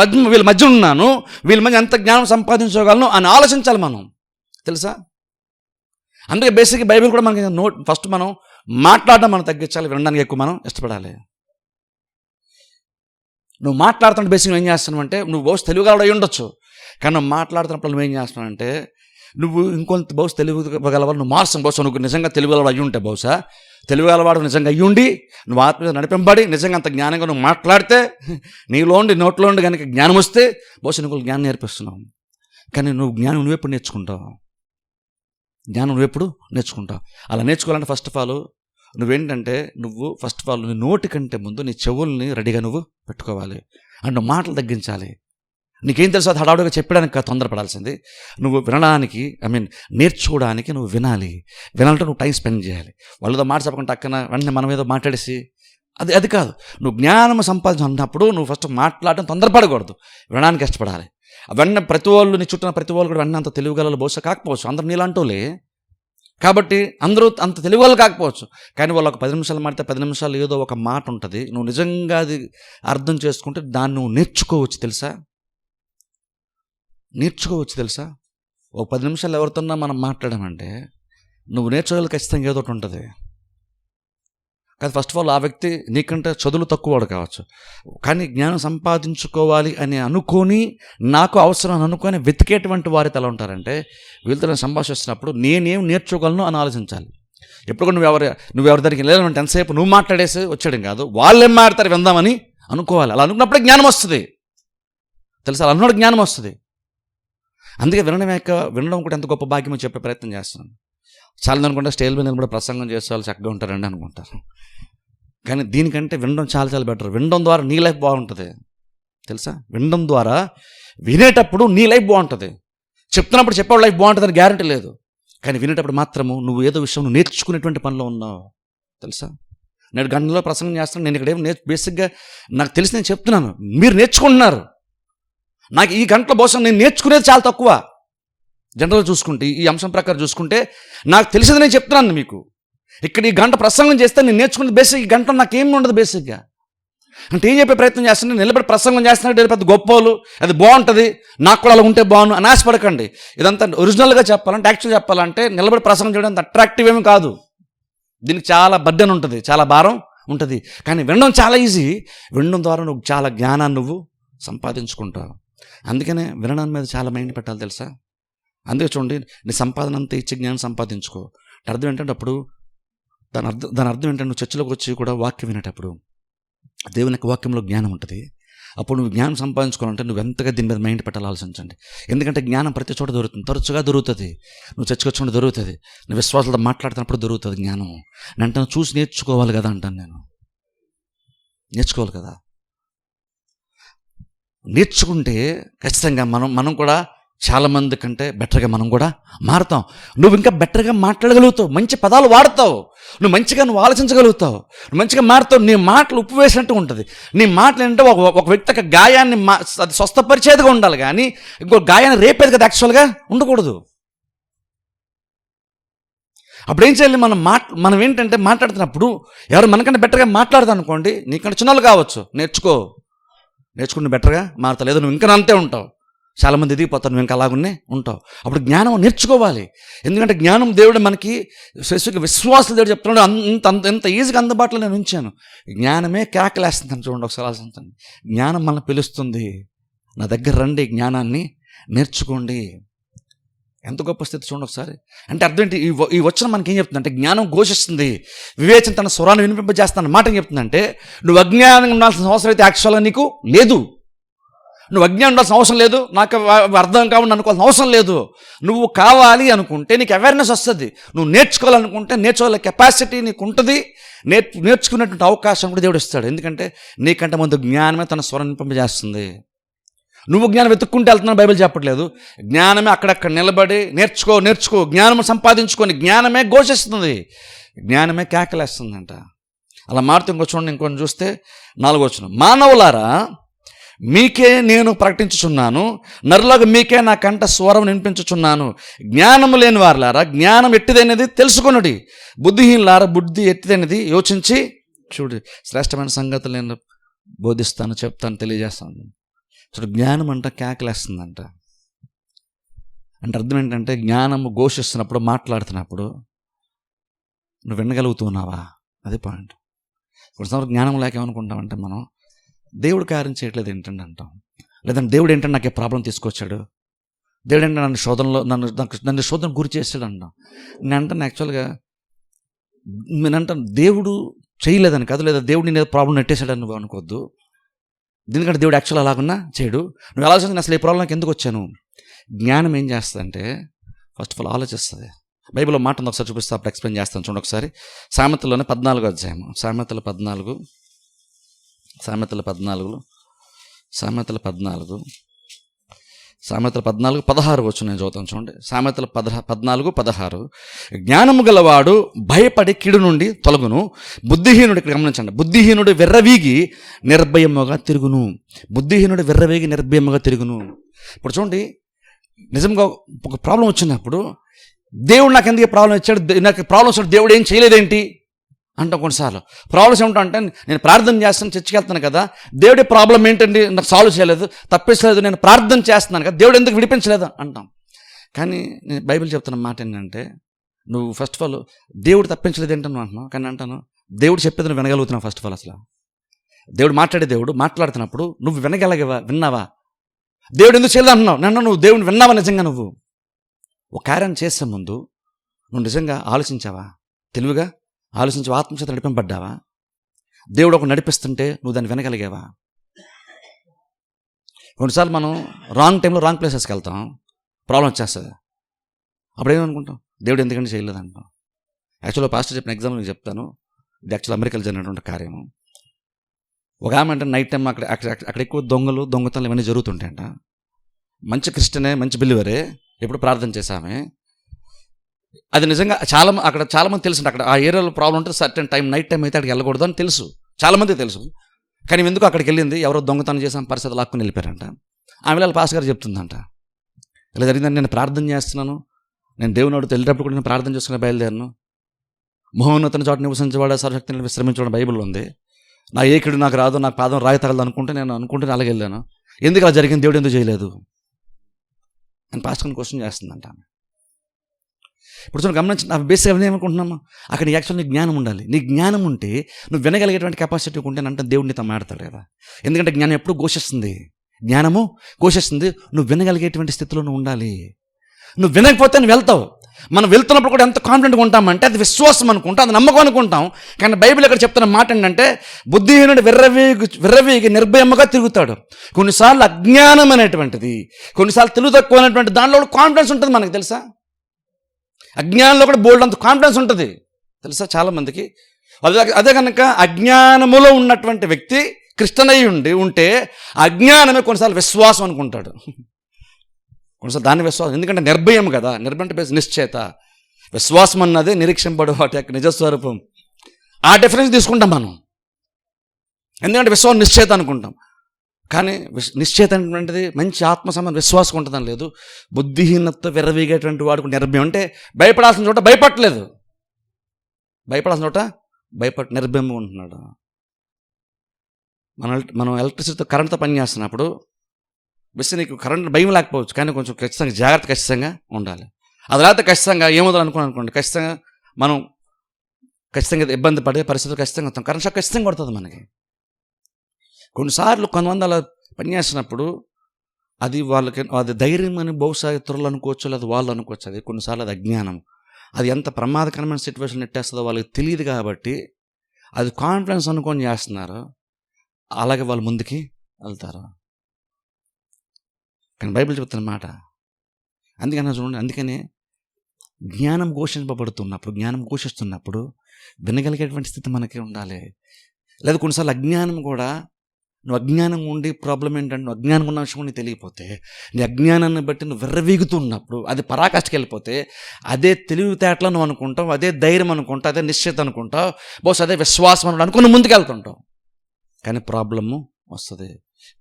మధ్య ఉన్నాను, వీళ్ళ మధ్య ఎంత జ్ఞానం సంపాదించుకోగలను అని ఆలోచించాలి మనం, తెలుసా. అందుకే బేసిక్గా బైబిల్ కూడా మనకి ఫస్ట్ మనం మాట్లాడడం మనం తగ్గించాలి, వినడానికి ఎక్కువ మనం ఇష్టపడాలి. నువ్వు మాట్లాడుతుంటే బేసిక్గా ఏం చేస్తున్నావు అంటే, నువ్వు బహుశా తెలుగుగా అయి ఉండొచ్చు, కానీ నువ్వు మాట్లాడుతున్నప్పుడు నువ్వేం చేస్తున్నావు అంటే, నువ్వు ఇంకొంత బహుశా తెలుగుగలవాడు నువ్వు మార్చం. బహుశా నువ్వు నిజంగా తెలుగుగలవాడు అయ్యి ఉంటే, బహుశా తెలుగుగలవాడు నిజంగా అయ్యుండి నువ్వు ఆత్మీయ నడిపింపబడి నిజంగా అంత జ్ఞానంగా నువ్వు మాట్లాడితే, నోట్లో ఉండి కనుక జ్ఞానం వస్తే బహుశా నువ్వు జ్ఞానం నేర్పిస్తున్నావు. కానీ నువ్వెప్పుడు నేర్చుకుంటావు? జ్ఞానం నువ్వెప్పుడు నేర్చుకుంటావు? అలా నేర్చుకోవాలంటే ఫస్ట్ ఆఫ్ ఆల్ నీ నోటి కంటే ముందు నీ చెవుల్ని రెడీగా నువ్వు పెట్టుకోవాలి. అండ్ నువ్వు మాటలు తగ్గించాలి. నీకేం తెలుసు అది హడావుడిగా చెప్పడానికి తొందరపడాల్సింది. నువ్వు వినడానికి నేర్చుకోవడానికి నువ్వు వినాలంటే నువ్వు టైం స్పెండ్ చేయాలి. వాళ్ళతో మాట చెప్పకుండా అక్కన వెంటనే మనం ఏదో మాట్లాడేసి అది కాదు. నువ్వు జ్ఞానం సంపాదించినప్పుడు నువ్వు ఫస్ట్ మాట్లాడడం తొందరపడకూడదు, వినడానికి ఇష్టపడాలి. వెన్న ప్రతి వాళ్ళు నీ చుట్టూ ప్రతి వాళ్ళు కూడా వెన్న అంత తెలుగుగలలో బహుశా కాకపోవచ్చు, అందరు నీలాంటోలే. కాబట్టి అందరూ అంత తెలుగు వాళ్ళు కాకపోవచ్చు, కానీ వాళ్ళు ఒక 10 నిమిషాలు మాడితే 10 నిమిషాలు ఏదో ఒక మాట ఉంటుంది, నువ్వు నిజంగా అది అర్థం చేసుకుంటే దాన్ని నువ్వు నేర్చుకోవచ్చు, తెలుసా. ఒక 10 నిమిషాలు ఎవరితోన్నా మనం మాట్లాడామంటే నువ్వు నేర్చుకోవాలి ఖచ్చితంగా ఏదో ఒకటి ఉంటుంది. కానీ ఫస్ట్ ఆఫ్ ఆల్ ఆ వ్యక్తి నీకంటే చదువులు తక్కువవాడు కావచ్చు, కానీ జ్ఞానం సంపాదించుకోవాలి అని అనుకొని, నాకు అవసరం అని అనుకొని వెతికేటువంటి వారితో ఎలా ఉంటారంటే, వీళ్ళతో నేను సంభాషిస్తున్నప్పుడు నేనేం నేర్చుకోగలను అని ఆలోచించాలి. ఎప్పుడు నువ్వు ఎవరి దగ్గరికి వెళ్ళాలంటే ఎంతసేపు నువ్వు మాట్లాడేసి వచ్చాడు కాదు, వాళ్ళు ఏం మాట్లాడతారు విందామని అనుకోవాలి. అలా అనుకున్నప్పుడే జ్ఞానం వస్తుంది, తెలుసా. అలా అన్నప్పుడు జ్ఞానం వస్తుంది. అందుకే వినడం కూడా ఎంత గొప్ప భాగ్యమో చెప్పే ప్రయత్నం చేస్తున్నాను. చాలా అనుకుంటే స్టేజ్ మీద కూడా ప్రసంగం చేసే వాళ్ళు చక్కగా ఉంటారండి అనుకుంటారు, కానీ దీనికంటే వినడం చాలా చాలా బెటర్. వినడం ద్వారా నీ లైఫ్ బాగుంటుంది, తెలుసా. వినడం ద్వారా వినేటప్పుడు నీ లైఫ్ బాగుంటుంది. చెప్తున్నప్పుడు చెప్పేవాడు లైఫ్ బాగుంటుందని గ్యారంటీ లేదు, కానీ వినేటప్పుడు మాత్రము నువ్వు ఏదో విషయం నువ్వు నేర్చుకునేటువంటి పనిలో ఉన్నావు, తెలుసా. నేను గంటలో ప్రసంగం చేస్తాను, నేను ఇక్కడ బేసిక్గా నాకు తెలిసి నేను చెప్తున్నాను, మీరు నేర్చుకుంటున్నారు. నాకు ఈ గంటల బహుశా నేను నేర్చుకునేది చాలా తక్కువ. జనరల్ చూసుకుంటే ఈ అంశం ప్రకారం చూసుకుంటే నాకు తెలిసేది నేను చెప్తున్నాను మీకు. ఇక్కడ ఈ గంట ప్రసంగం చేస్తే నేను నేర్చుకునేది బేసిక్, ఈ గంట నాకేమి ఉండదు బేసిక్గా. అంటే ఏం చెప్పే ప్రయత్నం చేస్తున్నాను, నిలబడి ప్రసంగం చేస్తున్నాడు పెద్ద గొప్పలు, అది బాగుంటుంది, నాకు కూడా అలా ఉంటే బాగుండు అని ఆశపడకండి. ఇదంతా ఒరిజినల్గా చెప్పాలంటే, యాక్చువల్ చెప్పాలంటే నిలబడి ప్రసంగం చేయడం అంత అట్రాక్టివ్ ఏమి కాదు. దీనికి చాలా బర్డెన్ ఉంటుంది, చాలా భారం ఉంటుంది. కానీ వినడం చాలా ఈజీ. వినడం ద్వారా నువ్వు చాలా జ్ఞానాన్ని నువ్వు సంపాదించుకుంటావు. అందుకనే వినడం మీద చాలా మైండ్ పెట్టాలి, తెలుసా. అందుకే చూడండి, నీ సంపాదన అంతా ఇచ్చే జ్ఞానం సంపాదించుకో. అర్థం ఏంటంటే అప్పుడు దాని అర్థం ఏంటంటే నువ్వు చర్చలోకి వచ్చి కూడా వాక్యం వినేటప్పుడు దేవుని యొక్క వాక్యంలో జ్ఞానం ఉంటుంది. అప్పుడు నువ్వు జ్ఞానం సంపాదించుకోవాలంటే నువ్వు ఎంతగా దీని మీద మైండ్ పెట్టాలి ఆలోచించండి. ఎందుకంటే జ్ఞానం ప్రతి చోట దొరుకుతుంది, తరచుగా దొరుకుతుంది. నువ్వు చర్చకు వచ్చి దొరుకుతుంది, నువ్వు విశ్వాసాలతో మాట్లాడుతున్నప్పుడు దొరుకుతుంది జ్ఞానం. అంటే చూసి నేర్చుకోవాలి కదా అంటాను నేను. నేర్చుకోవాలి కదా. నేర్చుకుంటే ఖచ్చితంగా మనం కూడా చాలామంది కంటే బెటర్గా మనం కూడా మారుతాం. నువ్వు ఇంకా బెటర్గా మాట్లాడగలుగుతావు, మంచి పదాలు వాడతావు, నువ్వు ఆలోచించగలుగుతావు, నువ్వు మంచిగా మారుతావు. నీ మాటలు ఉప్పు వేసినట్టు ఉంటుంది. నీ మాటలు ఏంటంటే ఒక వ్యక్తి యొక్క గాయాన్ని అది స్వస్థపరిచేదిగా ఉండాలి, కానీ ఇంకో గాయాన్ని రేపేది కదా యాక్చువల్గా ఉండకూడదు. అప్పుడు ఏం చేయాలి? మనం ఏంటంటే మాట్లాడుతున్నప్పుడు ఎవరు మనకంటే బెటర్గా మాట్లాడతాను అనుకోండి, నీకంటే చిన్నలు కావచ్చు, నేర్చుకుని బెటర్గా మారతలేదు, నువ్వు ఇంకా అంతే ఉంటావు. చాలామంది ఎదిగిపోతారు, నువ్వు ఇంకా అలాగున్నే ఉంటావు. అప్పుడు జ్ఞానం నేర్చుకోవాలి. ఎందుకంటే జ్ఞానం దేవుడు మనకి విశ్వాసాలు దేవుడు చెప్తున్నాడు, ఎంత ఈజీగా అందుబాటులో నేను ఉంచాను. జ్ఞానమే కేకలేస్తుంది. చూడండి ఒకసారి ఆలోచించండి. జ్ఞానం మనల్ని పిలుస్తుంది, నా దగ్గర రండి, జ్ఞానాన్ని నేర్చుకోండి. ఎంత గొప్ప స్థితి చూడండి ఒకసారి. అంటే అర్థం ఏంటి? ఈ వచనం మనకి ఏం చెప్తుందంటే, జ్ఞానం ఘోషిస్తుంది, వివేచన తన స్వరాన్ని వినిపింపజేస్తాను మాట ఏం చెప్తుందంటే, నువ్వు అజ్ఞానంగా ఉండాల్సిన అవసరం అయితే యాక్చువల్గా నీకు లేదు. నువ్వు అజ్ఞానం ఉండాల్సిన అవసరం లేదు, నాకు అర్థం కావాలి అనుకోవాల్సిన అవసరం లేదు. నువ్వు కావాలి అనుకుంటే నీకు అవేర్నెస్ వస్తుంది. నువ్వు నేర్చుకోవాలనుకుంటే నేర్చుకోవాల కెపాసిటీ నీకు ఉంటుంది, నేర్చుకునేటువంటి అవకాశం కూడా దేవుడు ఇస్తాడు. ఎందుకంటే నీకంటే ముందు జ్ఞానమే తన స్వరాన్ని వినిపింపజేస్తుంది. నువ్వు జ్ఞానం వెతుక్కుంటే వెళ్తున్నావు బైబిల్ చెప్పట్లేదు. జ్ఞానమే అక్కడక్కడ నిలబడి నేర్చుకో, జ్ఞానం సంపాదించుకొని జ్ఞానమే ఘోషిస్తుంది, జ్ఞానమే కేకలేస్తుందంట. అలా మారుతూ ఇంకొన్ని చూస్తే 4వ వచనం, మానవులారా మీకే నేను ప్రకటించుచున్నాను, నరులకు మీకే నా కంట స్వరం వినిపించుచున్నాను. జ్ఞానము లేని వారులారా జ్ఞానం ఎట్టిదైనది తెలుసుకొనుడి, బుద్ధిహీనులారా బుద్ధి ఎట్టిదైనది యోచించి చూడు. శ్రేష్టమైన సంగతులు నేను బోధిస్తాను, చెప్తాను, తెలియజేస్తాను. చూడు, జ్ఞానం అంట కేకలేస్తుందంట. అంటే అర్థం ఏంటంటే, జ్ఞానము ఘోషిస్తున్నప్పుడు, మాట్లాడుతున్నప్పుడు నువ్వు వినగలుగుతున్నావా? అది పాయింట్. కొన్నిసార్లు జ్ఞానం లేక ఏమనుకుంటామంటే, మనం దేవుడు కార్యం చేయట్లేదు ఏంటంటే అంటాం, లేదంటే దేవుడు ఏంటంటే నాకు ప్రాబ్లం తీసుకొచ్చాడు, దేవుడు ఏంటంటే నన్ను శోధన గురి చేస్తాడు అంటాం. నేను అంటాను యాక్చువల్గా దేవుడు చేయలేదని కాదు, లేదా దేవుడు నేను ప్రాబ్లం నెట్టేశాడని నువ్వు అనుకోవద్దు. దీనికంటే దేవుడు యాక్చువల్ అలాగున్నా చేయడు. నువ్వు ఆలోచించిన అసలు ఈ ప్రాబ్లం నాకు ఎందుకు వచ్చాను. జ్ఞానం ఏం చేస్తుందంటే ఫస్ట్ ఆఫ్ ఆల్ ఆలోచిస్తుంది. బైబిల్లో మాట ఉంది, ఒకసారి చూపిస్తే అప్పుడు ఎక్స్ప్లెయిన్ చేస్తాను చూడండి ఒకసారి. సామెతల్లోనే 14వ అధ్యాయం, సామెతల 14 16 వచ్చు నేను చదువుతాను చూడండి. సామెతల 14:16, జ్ఞానము గలవాడు భయపడి కీడు నుండి తొలగును, బుద్ధిహీనుడు, ఇక్కడ గమనించండి, బుద్ధిహీనుడు వెర్రవీగి నిర్భయముగా తిరుగును. ఇప్పుడు చూడండి, నిజంగా ఒక ప్రాబ్లం వచ్చినప్పుడు దేవుడు నాకు ఎందుకు ప్రాబ్లం ఇచ్చాడు, నాకు ప్రాబ్లం వచ్చాడు, దేవుడు ఏం చేయలేదేంటి అంటాం కొన్నిసార్లు. ప్రాబ్లమ్స్ ఏమిటంటే, నేను ప్రార్థన చేస్తాను, చర్చికి వెళ్తాను కదా, దేవుడి ప్రాబ్లం ఏంటండి, నాకు సాల్వ్ చేయలేదు, తప్పించలేదు, నేను ప్రార్థన చేస్తున్నాను కదా, దేవుడు ఎందుకు విడిపించలేదు అంటాం. కానీ నేను బైబిల్ చెప్తున్న మాట ఏంటంటే, నువ్వు ఫస్ట్ ఆఫ్ ఆల్ దేవుడు తప్పించలేదు ఏంటని అంటున్నావు, కానీ అంటాను దేవుడు చెప్పేది నువ్వు వినగలుగుతున్నావు. ఫస్ట్ ఆఫ్ ఆల్ అసలు దేవుడు మాట్లాడుతున్నప్పుడు నువ్వు విన్నావా? దేవుడు ఎందుకు చేయలేదు అంటున్నావు, నువ్వు దేవుడిని విన్నావా? నిజంగా నువ్వు ఒక కార్యం చేసే ముందు నువ్వు నిజంగా ఆలోచించావా? తెలివిగా ఆలోచించి ఆత్మచేత నడిపింపబడ్డావా? దేవుడు ఒక నడిపిస్తుంటే నువ్వు దాన్ని వినగలిగావా? కొన్నిసార్లు మనం రాంగ్ టైంలో రాంగ్ ప్లేసెస్కి వెళ్తాం, ప్రాబ్లం వచ్చేస్తుంది. అప్పుడు ఏమనుకుంటాం, దేవుడు ఎందుకంటే చేయలేదంటాం. యాక్చువల్గా పాస్టర్ చెప్పిన ఎగ్జాంపుల్ నేను చెప్తాను. ఇది యాక్చువల్ అమెరికాలో జరిగినటువంటి కార్యము. ఒక ఆమె అంటే నైట్ టైం అక్కడ ఎక్కువ దొంగతనాలు ఇవన్నీ జరుగుతుంటాయంట. మంచి క్రిస్టియనే, మంచి బిలీవరే, ఎప్పుడు ప్రార్థన చేసామే. అది నిజంగా అక్కడ చాలామంది తెలుసు, అక్కడ ఆ ఏరియాలో ప్రాబ్లం ఉంటే సర్టెన్ టైం నైట్ టైం అయితే అక్కడికి వెళ్ళకూడదు అని తెలుసు, చాలామంది తెలుసు. కానీ ఎందుకు అక్కడికి వెళ్ళింది, ఎవరో దొంగతనం చేసిన పరిస్థితి లాక్కుని వెళ్ళిపోయారంట. ఆమె వాళ్ళ పాస్ గారు చెప్తుందంట, ఇలా జరిగిందని, నేను ప్రార్థన చేస్తున్నాను, నేను దేవుని వాడితో వెళ్ళేటప్పుడు కూడా నేను ప్రార్థన చేసుకుని బయలుదేరాను, మహోన్నతని చోట నివసించేవాడు సర్వశక్తిని విశ్రమించడం బైబిల్లో ఉంది. నా ఏకిడు నాకు రాదు, నాకు పాదం రాయి తగలదు నేను అనుకుంటే అలాగే వెళ్ళాను, ఎందుకు అలా జరిగింది, దేవుడు ఎందుకు చేయలేదు అని పాస్టర్ని క్వశ్చన్ చేస్తుందంట. ఇప్పుడు చూడండి, గమనించి నా బేసిక్గా ఏమనుకుంటున్నాము, అక్కడ నీ యాక్చువల్ నీ జ్ఞానం ఉండాలి. నీ జ్ఞానం ఉంటే నువ్వు వినగలిగేటువంటి కెపాసిటీ ఉంటే అంటే దేవుడు నీతో మాడతాడు కదా. ఎందుకంటే జ్ఞానం ఎప్పుడు ఘోషిస్తుంది, నువ్వు వినగలిగేటువంటి స్థితిలో నువ్వు ఉండాలి. నువ్వు వినకపోతే నువ్వు వెళ్తావు. మనం వెళ్తున్నప్పుడు కూడా ఎంత కాన్ఫిడెంట్గా ఉంటామంటే అది విశ్వాసం అనుకుంటాం, అది నమ్మకం అనుకుంటాం. కానీ బైబిల్ ఇక్కడ చెప్తున్న మాట ఏంటంటే, బుద్ధిహీనుడు విర్రవీగి నిర్భయముగా తిరుగుతాడు. కొన్నిసార్లు అజ్ఞానం అనేటువంటిది, కొన్నిసార్లు తెలివి తక్కువ అనేటువంటి దానిలో కాన్ఫిడెన్స్ ఉంటుంది. మనకు తెలుసా, అజ్ఞానంలో కూడా బోల్డ్ అంత కాన్ఫిడెన్స్ ఉంటుంది తెలుసా. చాలామందికి అదే కనుక అజ్ఞానములో ఉన్నటువంటి వ్యక్తి క్రిస్టియన్ ఉంటే అజ్ఞానమే కొన్నిసార్లు విశ్వాసం అనుకుంటాడు. కొన్నిసార్లు దాని విశ్వాసం, ఎందుకంటే నిర్భయం కదా, నిర్భయం అంటే నిశ్చేత. విశ్వాసం అన్నదే నిరీక్షింపడు వాటి యొక్క నిజస్వరూపం. ఆ డిఫరెన్స్ తీసుకుంటాం మనం, ఎందుకంటే విశ్వాసం నిశ్చేత అనుకుంటాం. కానీ నిశ్చేత అనేటువంటిది మంచి ఆత్మసంబంధం విశ్వాసం ఉంటుందని లేదు. బుద్ధిహీనత విర్రవీగేటువంటి వాడుకు నిర్భయం అంటే భయపడాల్సిన చోట భయపడలేదు, భయపడాల్సిన చోట నిర్భయంగా ఉంటున్నాడు. మనం ఎలక్ట్రిసిటీతో కరెంట్తో పనిచేస్తున్నప్పుడు నీకు కరెంట్ భయం లేకపోవచ్చు, కానీ కొంచెం ఖచ్చితంగా జాగ్రత్త ఖచ్చితంగా ఉండాలి. అది లేకపోతే ఖచ్చితంగా ఏమవుతుంది అనుకోండి, ఖచ్చితంగా మనం ఇబ్బంది పడే పరిస్థితులు ఖచ్చితంగా వస్తాం. కరెంట్ షాక్ ఖచ్చితంగా కొడుతుంది మనకి. కొన్నిసార్లు కొంతమంది అలా పనిచేసినప్పుడు అది ధైర్యం అని బహుశా ఇతరులు అనుకోవచ్చు, లేదా వాళ్ళు అనుకోవచ్చు. అది కొన్నిసార్లు అది అజ్ఞానం. అది ఎంత ప్రమాదకరమైన సిచ్యువేషన్ నెట్టేస్తుందో వాళ్ళకి తెలియదు కాబట్టి అది కాన్ఫిడెన్స్ అనుకొని చేస్తున్నారు, అలాగే వాళ్ళు ముందుకి వెళ్తారు. కానీ బైబిల్ చెప్తున్న మాట అందుకని చూడండి, అందుకనే జ్ఞానం ఘోషిస్తున్నప్పుడు వినగలిగేటువంటి స్థితి మనకి ఉండాలి. లేదా కొన్నిసార్లు అజ్ఞానం కూడా, నువ్వు అజ్ఞానం ఉండి ప్రాబ్లం ఏంటంటే నువ్వు అజ్ఞానం ఉన్న విషయం నీకు తెలియకపోతే, నీ అజ్ఞానాన్ని బట్టి నువ్వు విర్రవీగుతున్నప్పుడు అది పరాకాష్ఠకి వెళ్ళిపోతే అదే తెలివితేటలు నువ్వు అనుకుంటావు, అదే ధైర్యం అనుకుంటావు, అదే నిశ్చిత అనుకుంటావు, బహుశా అదే విశ్వాసం అనుకుని ముందుకు వెళ్తుంటావు. కానీ ప్రాబ్లము వస్తుంది.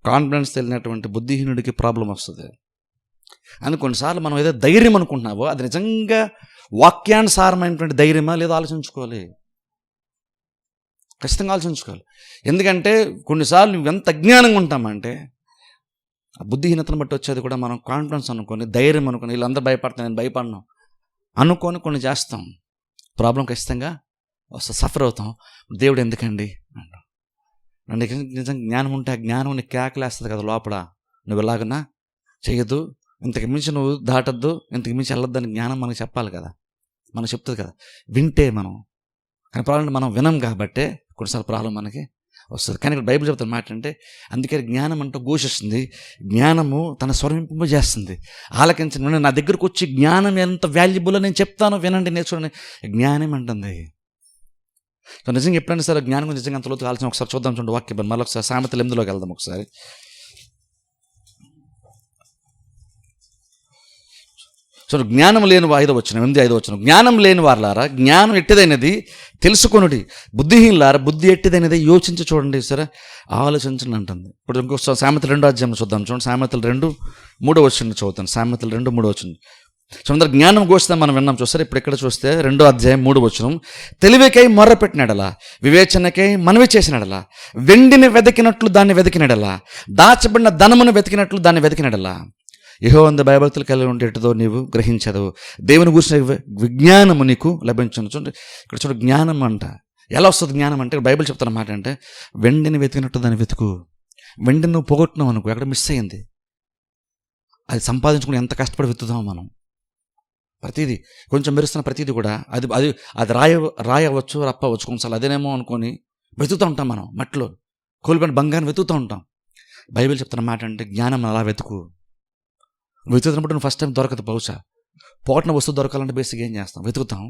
కాన్ఫిడెన్స్ తెలియనటువంటి బుద్ధిహీనుడికి ప్రాబ్లం వస్తుంది. అందుకు కొన్నిసార్లు మనం ఏదో ధైర్యం అనుకుంటున్నావో అది నిజంగా వాక్యానుసారమైనటువంటి ధైర్యమా లేదో ఆలోచించుకోవాలి, ఖచ్చితంగా ఆలోచించుకోవాలి. ఎందుకంటే కొన్నిసార్లు నువ్వు ఎంత అజ్ఞానంగా ఉంటామంటే ఆ బుద్ధిహీనతను బట్టి వచ్చేది కూడా మనం కాన్ఫిడెన్స్ అనుకొని, ధైర్యం అనుకొని, వీళ్ళందరూ భయపడతాను నేను భయపడను అనుకొని కొన్ని చేస్తాం. ప్రాబ్లం ఖచ్చితంగా వస్తే సఫర్ అవుతాం. దేవుడు ఎందుకండి అంటాం. నిజంగా జ్ఞానం ఉంటే ఆ జ్ఞానం నీకు కేకలేస్తుంది కదా లోపల, నువ్వు ఎలాగన్నా చేయొద్దు, ఇంతకు మించి నువ్వు దాటద్దు, ఇంతకు మించి వెళ్ళొద్దని జ్ఞానం మనకు చెప్పాలి కదా, మనం చెప్తుంది కదా, వింటే మనం. కానీ ప్రాబ్లం మనం వినం కాబట్టే కొన్నిసార్లు ప్రాబ్లం మనకి వస్తుంది. కానీ ఇక్కడ బైబిల్ చెప్తున్న మాట అంటే అందుకే జ్ఞానం అంటూ ఘోషిస్తుంది, జ్ఞానము తన స్వరింపజేస్తుంది. ఆలకించండి, నా దగ్గరకు వచ్చి జ్ఞానం ఎంత వాల్యుబుల్లో నేను చెప్తాను, వినండి, నేర్చుకోండి, జ్ఞానం అంటుంది. సో నిజంగా ఎప్పుడైనా సరే జ్ఞానం గురించి నిజంగా అంత లోతుగా ఆలోచన ఒకసారి చూద్దాం. చూడండి వాక్యం మళ్ళీ ఒకసారి సామెతలు 8లోకి వెళ్దాం ఒకసారి. చూడండి, జ్ఞానం లేని 8:5 జ్ఞానం లేని వారులారా జ్ఞానం ఎట్టిదైనది తెలుసుకొనుడి, బుద్ధిహీనులారా బుద్ధి ఎట్టిదైనది యోచించి చూడండి, సరే ఆలోచించండి అంటుంది. ఇప్పుడు ఇంకొకసారి సామెతలు 2 చూద్దాం. చూడండి సామెతలు 2:3 చదువుతాను. సామెతలు 2:3 చూడండి, జ్ఞానం ఘోషిస్తాం మనం విన్నాం. చూస్తారు ఇప్పుడు ఇక్కడ చూస్తే 2:3 తెలివికై మొర్ర పెట్టినడలా, వివేచనకై మనవి చేసినడలా, వెండిని వెతికినట్లు దాన్ని వెతికినడలా, దాచబడిన ధనమును వెతికినట్లు దాన్ని వెతికినడలా, యెహోవా భయభక్తులు కలిగి ఉండేటిదో నీవు గ్రహించదు, దేవుని గురించిన విజ్ఞానము నీకు లభించును. చూడండి ఇక్కడ చూడండి, జ్ఞానం అంట ఎలా వస్తుంది? జ్ఞానం అంటే బైబిల్ చెప్తున్న మాట అంటే వెండిని వెతికినట్టు దాన్ని వెతుకు. వెండిని నువ్వు పోగొట్టున్నావు అనుకో, ఎక్కడ మిస్ అయ్యింది, అది సంపాదించుకుని ఎంత కష్టపడి వెతుకుతాం మనం. ప్రతిదీ కొంచెం మెరుస్తున్న ప్రతిదీ కూడా అది రాయి అవ్వచ్చు, రప్ప అవ్వచ్చు, కొన్నిసార్లు అదేనేమో అనుకొని వెతుకుతూ ఉంటాం మనం. మట్టిలో కోల్పోయిన బంగారం వెతుకుతూ ఉంటాం. బైబిల్ చెప్తున్న మాట అంటే జ్ఞానం అలా వెతుకుతున్నప్పుడు నువ్వు ఫస్ట్ టైం దొరకదు. బహుశా పోగొట్టిన వస్తువు దొరకాలంటే బేసిక్గా ఏం చేస్తాం, వెతుకుతాం.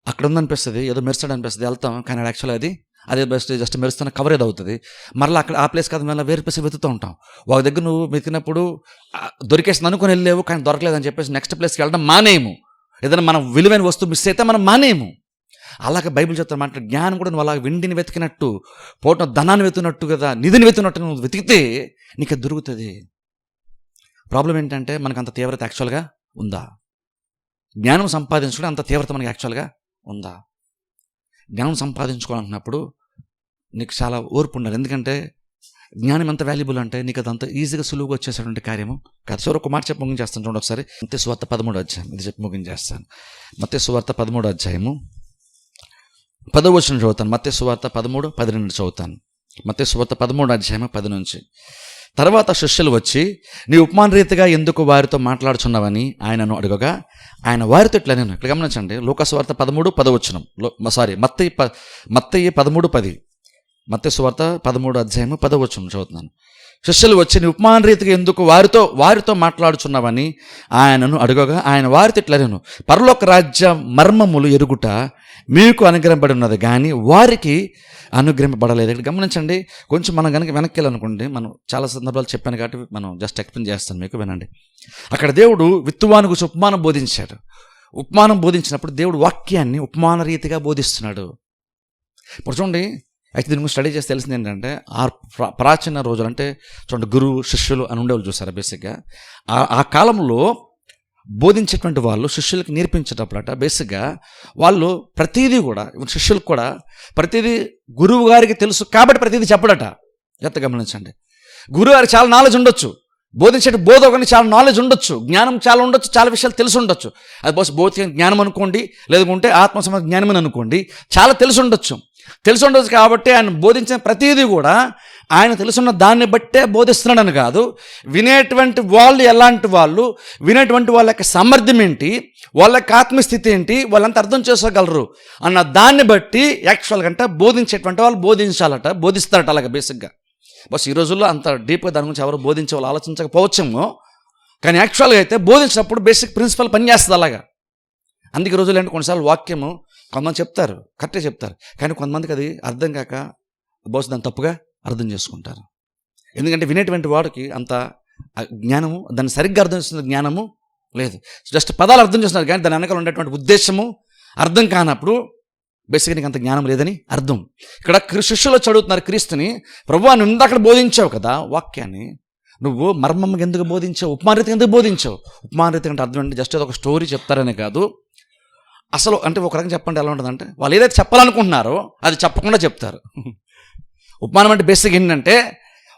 అక్కడ ఉందనిపిస్తుంది, ఏదో మెరుస్తాడు అనిపిస్తుంది, వెళ్తాం. కానీ యాక్చువల్గా అదే బెస్ట్ జస్ట్ మెరుస్తున్న కవర్ ఏదో అవుతుంది. మరలా అక్కడ ఆ ప్లేస్ కాదు, మళ్ళీ వేరే ప్లేస్ వెతుకుతూ ఉంటాం. ఒక దగ్గర నువ్వు వెతికినప్పుడు దొరికేసింది అనుకుని వెళ్ళలేవు, కానీ దొరకలేదని చెప్పేసి నెక్స్ట్ ప్లేస్కి వెళ్ళడం మానేయము. ఏదైనా మనం విలువైన వస్తువు మిస్ అయితే మనం మానేయము. అలాగే బైబిల్ చెప్తున్న మాట జ్ఞానం కూడా నువ్వు అలా వెండిని వెతికినట్టు, పోవటం ధనాన్ని వెతుకున్నట్టు కదా, నిధిని వెతుకున్నట్టు నువ్వు వెతికితే నీకు దొరుకుతుంది. ప్రాబ్లం ఏంటంటే మనకు అంత తీవ్రత యాక్చువల్గా ఉందా? జ్ఞానం సంపాదించుకుంటే అంత తీవ్రత మనకి యాక్చువల్గా ఉందా? జ్ఞానం సంపాదించుకోవాలన్నప్పుడు నీకు చాలా ఓర్పు ఉండాలి. ఎందుకంటే జ్ఞానం ఎంత వాల్యుబుల్ అంటే నీకు అదంత ఈజీగా సులువుగా వచ్చేసేటువంటి కార్యము కాదు. సో ఒక మాట చెప్పి ముగించేస్తాను చూడండి ఒకసారి. మత్తయి సువార్త 13 ఇది చెప్పి ముగించేస్తాను. మత్తయి సువార్త 13 10 చదువుతాను. మత్తయి సువార్త 13:12 చదువుతాను. మత్తయి సువార్త 13 10 నుంచి. తర్వాత శిష్యులు వచ్చి నీ ఉపమాన రీతిగా ఎందుకు వారితో మాట్లాడుచున్నావని ఆయనను అడగగా ఆయన వారితో ఇట్లా, నేను ఇక్కడ గమనించండి, లూకా సువార్త 13:10 మత్తయి 13:10 మత్తయి సువార్త 13:10 చదువుతున్నాను. శిష్యులు వచ్చి నీ ఉపమాన రీతిగా ఎందుకు వారితో మాట్లాడుచున్నావని ఆయనను అడగగా ఆయన వారితో ఇట్లనేను, పరలోక రాజ్య మర్మములు ఎరుగుట మీకు అనుగ్రహింపబడి ఉన్నది కానీ వారికి అనుగ్రహింపబడలేదు. ఇక్కడ గమనించండి, కొంచెం మనం కనుక వెనక్కి వెళ్ళాలనుకోండి, మనం చాలా సందర్భాలు చెప్పాను కాబట్టి మనం జస్ట్ ఎక్స్ప్లెయిన్ చేస్తాను మీకు, వినండి. అక్కడ దేవుడు విత్తువాని గురించి ఉపమానం బోధించాడు. ఉపమానం బోధించినప్పుడు దేవుడు వాక్యాన్ని ఉపమాన రీతిగా బోధిస్తున్నాడు. ఇప్పుడు చూడండి, అయితే దీని గురించి స్టడీ చేసి తెలిసింది ఏంటంటే, ప్రాచీన రోజులు అంటే చూడండి, గురువు శిష్యులు అని ఉండేవాళ్ళు చూసారా. బేసిక్గా ఆ కాలంలో బోధించేటువంటి వాళ్ళు శిష్యులకి నేర్పించేటప్పుడట బేసిక్గా వాళ్ళు ప్రతిదీ కూడా, శిష్యులకు కూడా ప్రతిదీ గురువు గారికి తెలుసు కాబట్టి ప్రతిదీ చెప్పడట. జాగ్రత్త గమనించండి. గురువు గారికి చాలా నాలెడ్జ్ ఉండొచ్చు, బోధించే బోధకునికి చాలా నాలెడ్జ్ ఉండొచ్చు, జ్ఞానం చాలా ఉండొచ్చు, చాలా విషయాలు తెలిసి ఉండొచ్చు. అది బహుశా భౌతిక జ్ఞానం అనుకోండి, లేదంటే ఆత్మ సంబంధ జ్ఞానం అనుకోండి, చాలా తెలిసి ఉండొచ్చు కాబట్టి ఆయన బోధించిన ప్రతిదీ కూడా ఆయన తెలుసున్న దాన్ని బట్టే బోధిస్తున్నాడని కాదు. వినేటువంటి వాళ్ళు ఎలాంటి వాళ్ళు, వినేటువంటి వాళ్ళ యొక్క సామర్థ్యం ఏంటి, వాళ్ళ యొక్క ఆత్మస్థితి ఏంటి, వాళ్ళంతా అర్థం చేసుకోగలరు అన్న దాన్ని బట్టి యాక్చువల్గా అంటే బోధించేటువంటి వాళ్ళు బోధిస్తారట అలాగే బేసిక్గా. బస్ ఈ రోజుల్లో అంత డీప్గా దాని గురించి ఎవరు బోధించే వాళ్ళు ఆలోచించకపోవచ్చేమో, కానీ యాక్చువల్గా అయితే బోధించినప్పుడు బేసిక్ ప్రిన్సిపల్ పనిచేస్తుంది అలాగా. అందుకే రోజులు అంటే కొన్నిసార్లు వాక్యము కొంతమంది చెప్తారు, కరెక్టే చెప్తారు, కానీ కొంతమందికి అది అర్థం కాక బహుశా దాన్ని తప్పుగా అర్థం చేసుకుంటారు. ఎందుకంటే వినేటువంటి వాడికి అంత జ్ఞానము, దాన్ని సరిగ్గా అర్థం చేస్తున్న జ్ఞానము లేదు. జస్ట్ పదాలు అర్థం చేస్తున్నారు కానీ దాని వెనకాల ఉండేటువంటి ఉద్దేశము అర్థం కానప్పుడు బేసిక్గా నీకు అంత జ్ఞానం లేదని అర్థం. ఇక్కడ శిష్యులు చదువుతున్నారు క్రీస్తుని, ప్రభువా నువ్వు ఇందాక బోధించావు కదా వాక్యాన్ని, నువ్వు మర్మంగా ఎందుకు బోధించావు, ఉపమానరీతిగా ఎందుకు బోధించావు. ఉపమానరీతి అంటే అర్థం అంటే జస్ట్ ఒక స్టోరీ చెప్తారనే కాదు, అసలు అంటే ఒక రకంగా చెప్పండి ఎలా ఉంటుందంటే, వాళ్ళు ఏదైతే చెప్పాలనుకుంటున్నారో అది చెప్పకుండా చెప్తారు. ఉపమానం అంటే బేసిక్ ఏంటంటే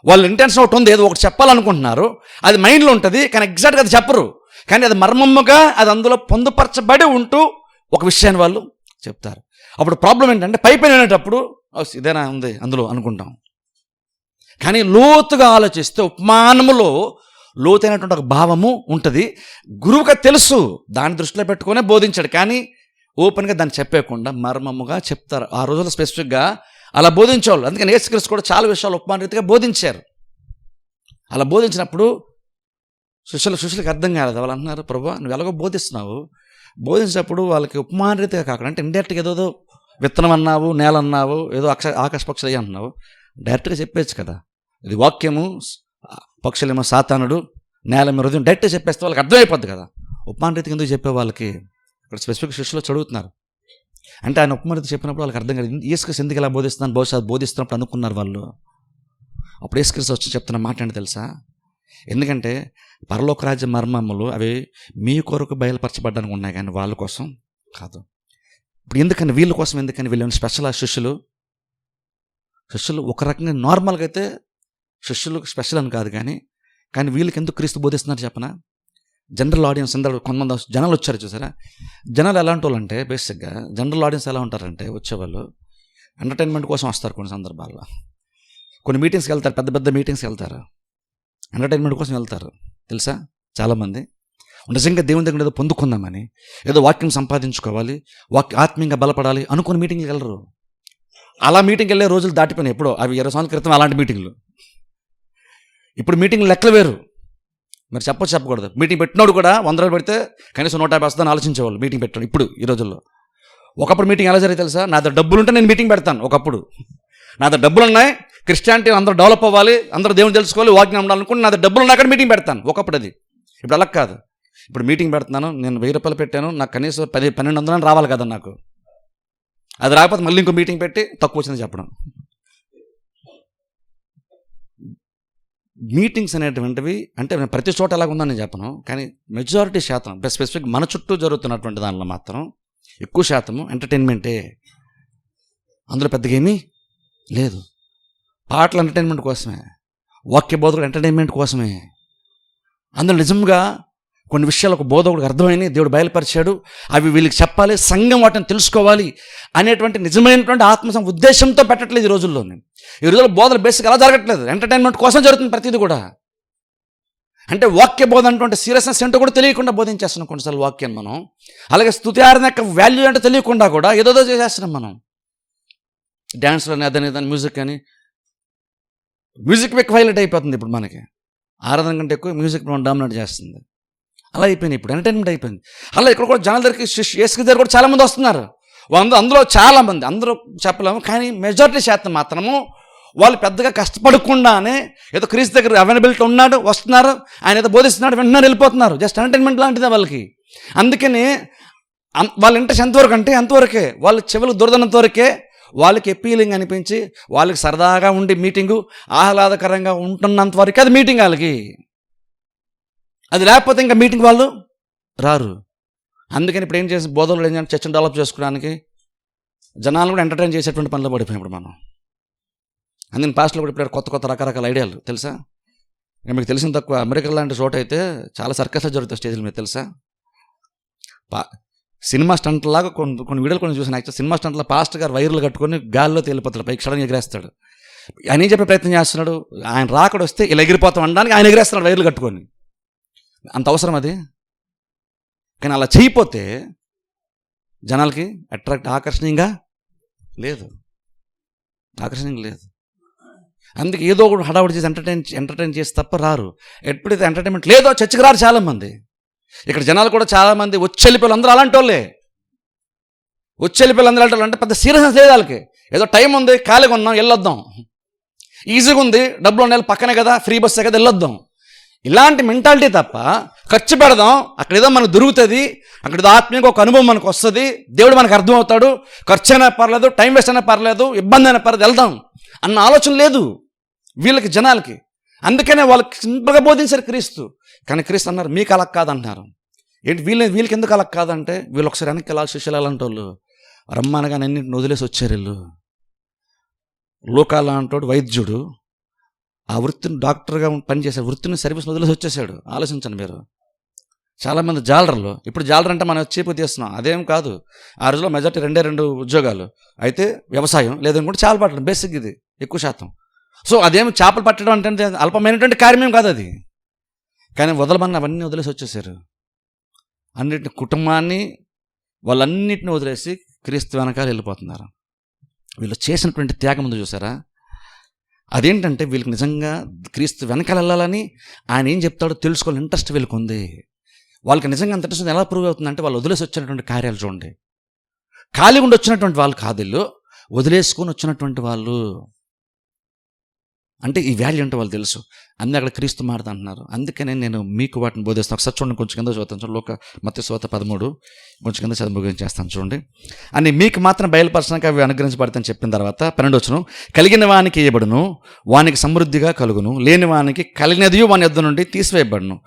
వాళ్ళ ఇంటెన్షన్ ఒకటి ఉంది, ఏదో ఒకటి చెప్పాలనుకుంటున్నారు, అది మైండ్లో ఉంటుంది, కానీ ఎగ్జాక్ట్గా అది చెప్పరు, కానీ అది మర్మముగా అది అందులో పొందుపరచబడి ఉంటూ ఒక విషయాన్ని వాళ్ళు చెప్తారు. అప్పుడు ప్రాబ్లం ఏంటంటే పైపైన వినేటప్పుడు ఇదేనా ఉంది అందులో అనుకుంటాం, కానీ లోతుగా ఆలోచిస్తే ఉపమానములో లోతైనటువంటి ఒక భావము ఉంటుంది. గురువుగా తెలుసు, దాన్ని దృష్టిలో పెట్టుకునే బోధించాడు, కానీ ఓపెన్గా దాన్ని చెప్పేయకుండా మర్మముగా చెప్తారు. ఆ రోజుల్లో స్పెసిఫిక్గా అలా బోధించేవాళ్ళు. అందుకని యేసుక్రీస్తు కూడా చాలా విషయాలు ఉపమాన రీతిగా బోధించారు. అలా బోధించినప్పుడు శిష్యులకు అర్థం కాలేదు. వాళ్ళు అంటున్నారు, ప్రభువా నువ్వు ఎలాగో బోధించినప్పుడు వాళ్ళకి ఉపమాన రీతిగా కాకుండా, అంటే ఇండైరెక్ట్గా ఏదో విత్తనం అన్నావు, నేల అన్నావు, ఏదో ఆకాశ పక్షులు అయ్యి అన్నావు, డైరెక్ట్గా చెప్పేచ్చు కదా. ఇది వాక్యము, పక్షులేమో సాతానుడు, నేల మీద హృదయం, డైరెక్ట్గా చెప్పేస్తే వాళ్ళకి అర్థమైపోద్ది కదా. ఉపమాన రీతికి ఎందుకు చెప్పే వాళ్ళకి ఇక్కడ స్పెసిఫిక్ శిష్యులు చదువుతున్నారు. అంటే ఆయన ఉపమాన రీతి చెప్పినప్పుడు వాళ్ళకి అర్థం కాదు, యేసుక్రీస్తు ఎందుకు ఇలా బోధిస్తున్నాను, బహుశా బోధిస్తున్నప్పుడు అనుకున్నారు వాళ్ళు. అప్పుడు యేసుక్రీస్తు వచ్చి చెప్తున్న మాట ఏంటి తెలుసా, ఎందుకంటే పరలోక రాజ్య మర్మములు అవి మీ కొరకు బయలుపరచబడ్డానికి ఉన్నాయి కానీ వాళ్ళ కోసం కాదు. ఇప్పుడు ఎందుకని వీళ్ళ కోసం, ఎందుకని వీళ్ళు స్పెషల్ శిష్యులు ఒక రకంగా నార్మల్గా అయితే శిష్యులు స్పెషల్ అని కాదు, కానీ వీళ్ళకి ఎందుకు క్రీస్తు బోధిస్తున్నారు చెప్పనా. జనరల్ ఆడియన్స్ అందరూ కొంతమంది జనాలు వచ్చారు చూసారా. జనాలు ఎలాంటి వాళ్ళు అంటే బేసిక్గా జనరల్ ఆడియన్స్ ఎలా ఉంటారంటే వచ్చేవాళ్ళు ఎంటర్టైన్మెంట్ కోసం వస్తారు. కొన్ని సందర్భాల్లో కొన్ని మీటింగ్స్కి వెళ్తారు, పెద్ద మీటింగ్స్కి వెళ్తారు, ఎంటర్టైన్మెంట్ కోసం వెళ్తారు తెలుసా. చాలామంది నిజంగా దేవుని దగ్గర ఏదో పొందుకుందామని, ఏదో వాక్యం సంపాదించుకోవాలి, ఆత్మీయంగా బలపడాలి అనుకుని మీటింగ్కి వెళ్ళరు. అలా మీటింగ్కి వెళ్ళే రోజులు దాటిపోయినాయి ఎప్పుడో, అవి 20 సంవత్సరాల క్రితం అలాంటి మీటింగ్లు. ఇప్పుడు మీటింగ్లు లెక్కలు వేరు. మరి చెప్పకూడదు. మీటింగ్ పెట్టినోడు కూడా 100 రూపాయలు పెడితే కనీసం 150 వస్తుందని ఆలోచించేవాళ్ళు మీటింగ్ పెట్టాడు. ఇప్పుడు ఈ రోజుల్లో ఒకప్పుడు మీటింగ్ ఎలా జరిగి తెలుసా, నా దగ్గర డబ్బులు ఉంటే నేను మీటింగ్ పెడతాను. ఒకప్పుడు నా దగ్గర డబ్బులు ఉన్నాయి, క్రిస్టియానిటీ అందరూ డెవలప్ అవ్వాలి, అందరూ దేవుని తెలుసుకోవాలి, వాక్యం ఉండాలనుకుంటే నా దగ్గర డబ్బులు ఉన్నాయి అక్కడ మీటింగ్ పెడతాను. ఒకప్పుడు అది. ఇప్పుడు అలా కాదు. ఇప్పుడు మీటింగ్ పెడుతున్నాను, నేను 1000 రూపాయలు పెట్టాను, నాకు కనీసం 1200 రావాలి కదా నాకు. అది రాకపోతే మళ్ళీ ఇంకో మీటింగ్ పెట్టి తక్కువ వచ్చిందని చెప్పడం. మీటింగ్స్ అనేటువంటివి అంటే ప్రతి చోట ఎలాగ ఉందని నేను చెప్పను, కానీ మెజారిటీ శాతం స్పెసిఫిక్ మన చుట్టూ జరుగుతున్నటువంటి దానిలో మాత్రం ఎక్కువ శాతము ఎంటర్టైన్మెంటే. అందులో పెద్దగా ఏమీ లేదు. పాటలు ఎంటర్టైన్మెంట్ కోసమే, వాక్య బోధకుడు ఎంటర్టైన్మెంట్ కోసమే. అందులో నిజంగా కొన్ని విషయాలు ఒక బోధకుడికి అర్థమైనవి, దేవుడు బయలుపరిచాడు, అవి వీళ్ళకి చెప్పాలి, సంఘం వాటిని తెలుసుకోవాలి అనేటువంటి నిజమైనటువంటి ఆత్మ ఉద్దేశంతో పెట్టట్లేదు ఈ రోజుల్లో. ఈ రోజుల్లో బోధలు బేసిక్ అలా జరగట్లేదు, ఎంటర్టైన్మెంట్ కోసం జరుగుతుంది ప్రతిదీ కూడా. అంటే వాక్య బోధ అంటే సీరియస్నెస్ ఏంటో కూడా తెలియకుండా బోధించేస్తున్నాం కొన్నిసార్లు వాక్యం మనం. అలాగే స్తుతి ఆరాధన యొక్క వాల్యూ అంటే తెలియకుండా కూడా ఏదోదో చేసేస్తున్నాం మనం. డ్యాన్స్లు అని అదని దాని మ్యూజిక్ అని. మ్యూజిక్ ఎక్కువ హైలైట్ అయిపోతుంది ఇప్పుడు మనకి. ఆరాధన కంటే ఎక్కువ మ్యూజిక్ మనం డామినేట్ చేస్తుంది. అలా అయిపోయింది, ఇప్పుడు ఎంటర్టైన్మెంట్ అయిపోయింది. అలా ఇక్కడ కూడా జనాల దగ్గరికి యేసు దగ్గర కూడా చాలామంది వస్తున్నారు. అందులో చాలామంది, అందరూ చెప్పలేము, కానీ మెజారిటీ శాతం మాత్రము వాళ్ళు పెద్దగా కష్టపడకుండానే ఏదో క్రీస్తు దగ్గర అవైలబిలిటీ ఉన్నాడు, వస్తున్నారు, ఆయన ఏదో బోధిస్తున్నాడు, వెంటనే వెళ్ళిపోతున్నారు. జస్ట్ ఎంటర్టైన్మెంట్ లాంటిదే వాళ్ళకి. అందుకని వాళ్ళ ఇంట్రెస్ట్ ఎంతవరకు అంటే ఎంతవరకే, వాళ్ళ చెవులకు దురదనంత వరకే, వాళ్ళకి అపీలింగ్ అనిపించి వాళ్ళకి సరదాగా ఉండి మీటింగు ఆహ్లాదకరంగా ఉంటున్నంత వరకే అది మీటింగ్ వాళ్ళకి. అది లేకపోతే ఇంకా మీటింగ్ వాళ్ళు రారు. అందుకని ఇప్పుడు ఏం చేసి బోధనలు ఏం చేయాలి, చర్చను డెవలప్ చేసుకోవడానికి జనాలను కూడా ఎంటర్టైన్ చేసేటువంటి పనిలో పడిపోయాం ఇప్పుడు మనం. అందుకని పాస్టర్లు కూడా ఇప్పుడు కొత్త కొత్త రకరకాల ఐడియాలు తెలుసా. మీకు తెలిసిన తక్కువ, అమెరికా లాంటి చోట అయితే చాలా సర్కస్లు జరుగుతాయి స్టేజ్ల మీద తెలుసా. సినిమా స్టంట్ లాగా కొన్ని వీడియోలు కొన్ని చూసాను. యాక్చువల్ సినిమా స్టంట్లో పాస్టర్ గారు వైర్లు కట్టుకొని గాల్లో తేలిపోతాడు, పైకి సడన్గా ఎగిరేస్తాడు. ఆయన ఏం చెప్పే ప్రయత్నం చేస్తున్నాడు, ఆయన రాకడ వస్తే ఇలా ఎగిరిపోతాం అనడానికి ఆయన ఎగిరేస్తున్నాడు వైర్లు కట్టుకొని. అంత అవసరం అది. కానీ అలా చేయకపోతే జనాలకి ఆకర్షణీయంగా లేదు. అందుకే ఏదో ఒకటి హడావుడి చేసి ఎంటర్టైన్ చేసి తప్ప రారు. ఎప్పుడైతే ఎంటర్టైన్మెంట్ లేదో చర్చకి రారు చాలామంది. ఇక్కడ జనాలు కూడా చాలామంది వచ్చెళ్ళిపోయి అందరూ అలాంటి వాళ్ళే. వచ్చెళ్ళిపోయి అందరూ అలాంటి వాళ్ళు అంటే పెద్ద సీరియస్నెస్ లేదు వాళ్ళకి. ఏదో టైం ఉంది, ఖాళీగా ఉన్నాం, వెళ్ళొద్దాం, ఈజీగా ఉంది, డబ్బులు ఉండాలి, పక్కనే కదా, ఫ్రీ బస్సే కదా, వెళ్ళొద్దాం, ఇలాంటి మెంటాలిటీ తప్ప ఖర్చు పెడదాం, అక్కడ ఏదో మనకు దొరుకుతుంది, అక్కడ ఏదో ఆత్మీయంగా ఒక అనుభవం మనకు వస్తుంది, దేవుడు మనకు అర్థమవుతాడు, ఖర్చు అయినా పర్లేదు, టైం వేస్ట్ అయినా పర్లేదు, ఇబ్బంది అయినా పర్లేదు, వెళ్దాం అన్న ఆలోచన లేదు వీళ్ళకి, జనాలకి. అందుకనే వాళ్ళకి సింపుల్గా బోధించారు క్రీస్తు. కానీ క్రీస్తు అన్నారు మీకు అలా కాదంటున్నారు. ఏంటి వీళ్ళకి ఎందుకు అలా కాదంటే, వీళ్ళు ఒకసారి వెనక్కి వెళ్ళాలి, శిష్యులు అలాంటి వాళ్ళు రమ్మనగానే అన్నింటిని వదిలేసి వచ్చారు వీళ్ళు. లోకాల అంటాడు వైద్యుడు, ఆ వృత్తిని డాక్టర్గా పనిచేసే వృత్తిని సర్వీస్ వదిలేసి వచ్చేసాడు. ఆలోచించండి మీరు. చాలామంది జాలర్లు, ఇప్పుడు జాలర్ అంటే మనం చీపు తీస్తున్నాం, అదేం కాదు. ఆ రోజులో మెజార్టీ 2 ఉద్యోగాలు, అయితే వ్యవసాయం లేదనుకుంటే చేపలు పట్టడం, బేసిక్ ఇది ఎక్కువ శాతం. సో అదేమి చేపలు పట్టడం అంటే అల్పమైనటువంటి కార్యమేం కాదు అది. కానీ వదలమని అవన్నీ వదిలేసి వచ్చేసారు. అన్నిటిని, కుటుంబాన్ని, వాళ్ళన్నిటిని వదిలేసి క్రీస్తు వెనకాల వెళ్ళిపోతున్నారు. వీళ్ళు చేసినటువంటి త్యాగం ముందు చూసారా. అదేంటంటే వీళ్ళకి నిజంగా క్రీస్తు వెనకాల వెళ్ళాలని ఆయన ఏం చెప్తాడో తెలుసుకోవాలని ఇంట్రెస్ట్ వీళ్ళకి ఉంది. వాళ్ళకి నిజంగా అంత ఇంట్రెస్ట్ ఎలా ప్రూవ్ అవుతుందంటే వాళ్ళు వదిలేసి వచ్చినటువంటి కార్యాలు చూడండి. ఖాళీ ఉండి వచ్చినటువంటి వాళ్ళు కాదు వీళ్ళు, వదిలేసుకొని వచ్చినటువంటి వాళ్ళు. అంటే ఈ వాల్యూ అంటే వాళ్ళు తెలుసు. అన్నీ అక్కడ క్రీస్తు మారదు అంటున్నారు. అందుకనే నేను మీకు వాటిని బోధిస్తాను. ఒకసారి చూడండి, కొంచెం కింద చదువుతాను. చూడండి, మత్తయి సువార్త 13 కొంచెం కింద చదువు చేస్తాను చూడండి. అని మీకు మాత్రం బయలుపరచడానికి అవి అనుగ్రహించబడతాయని చెప్పిన తర్వాత 12 వచనం, కలిగిన వానికి ఇయ్యబడును, వానికి సమృద్ధిగా కలుగును, లేని వానికి కలిగినదియు వాని యొద్ద నుండి తీసివేయబడును.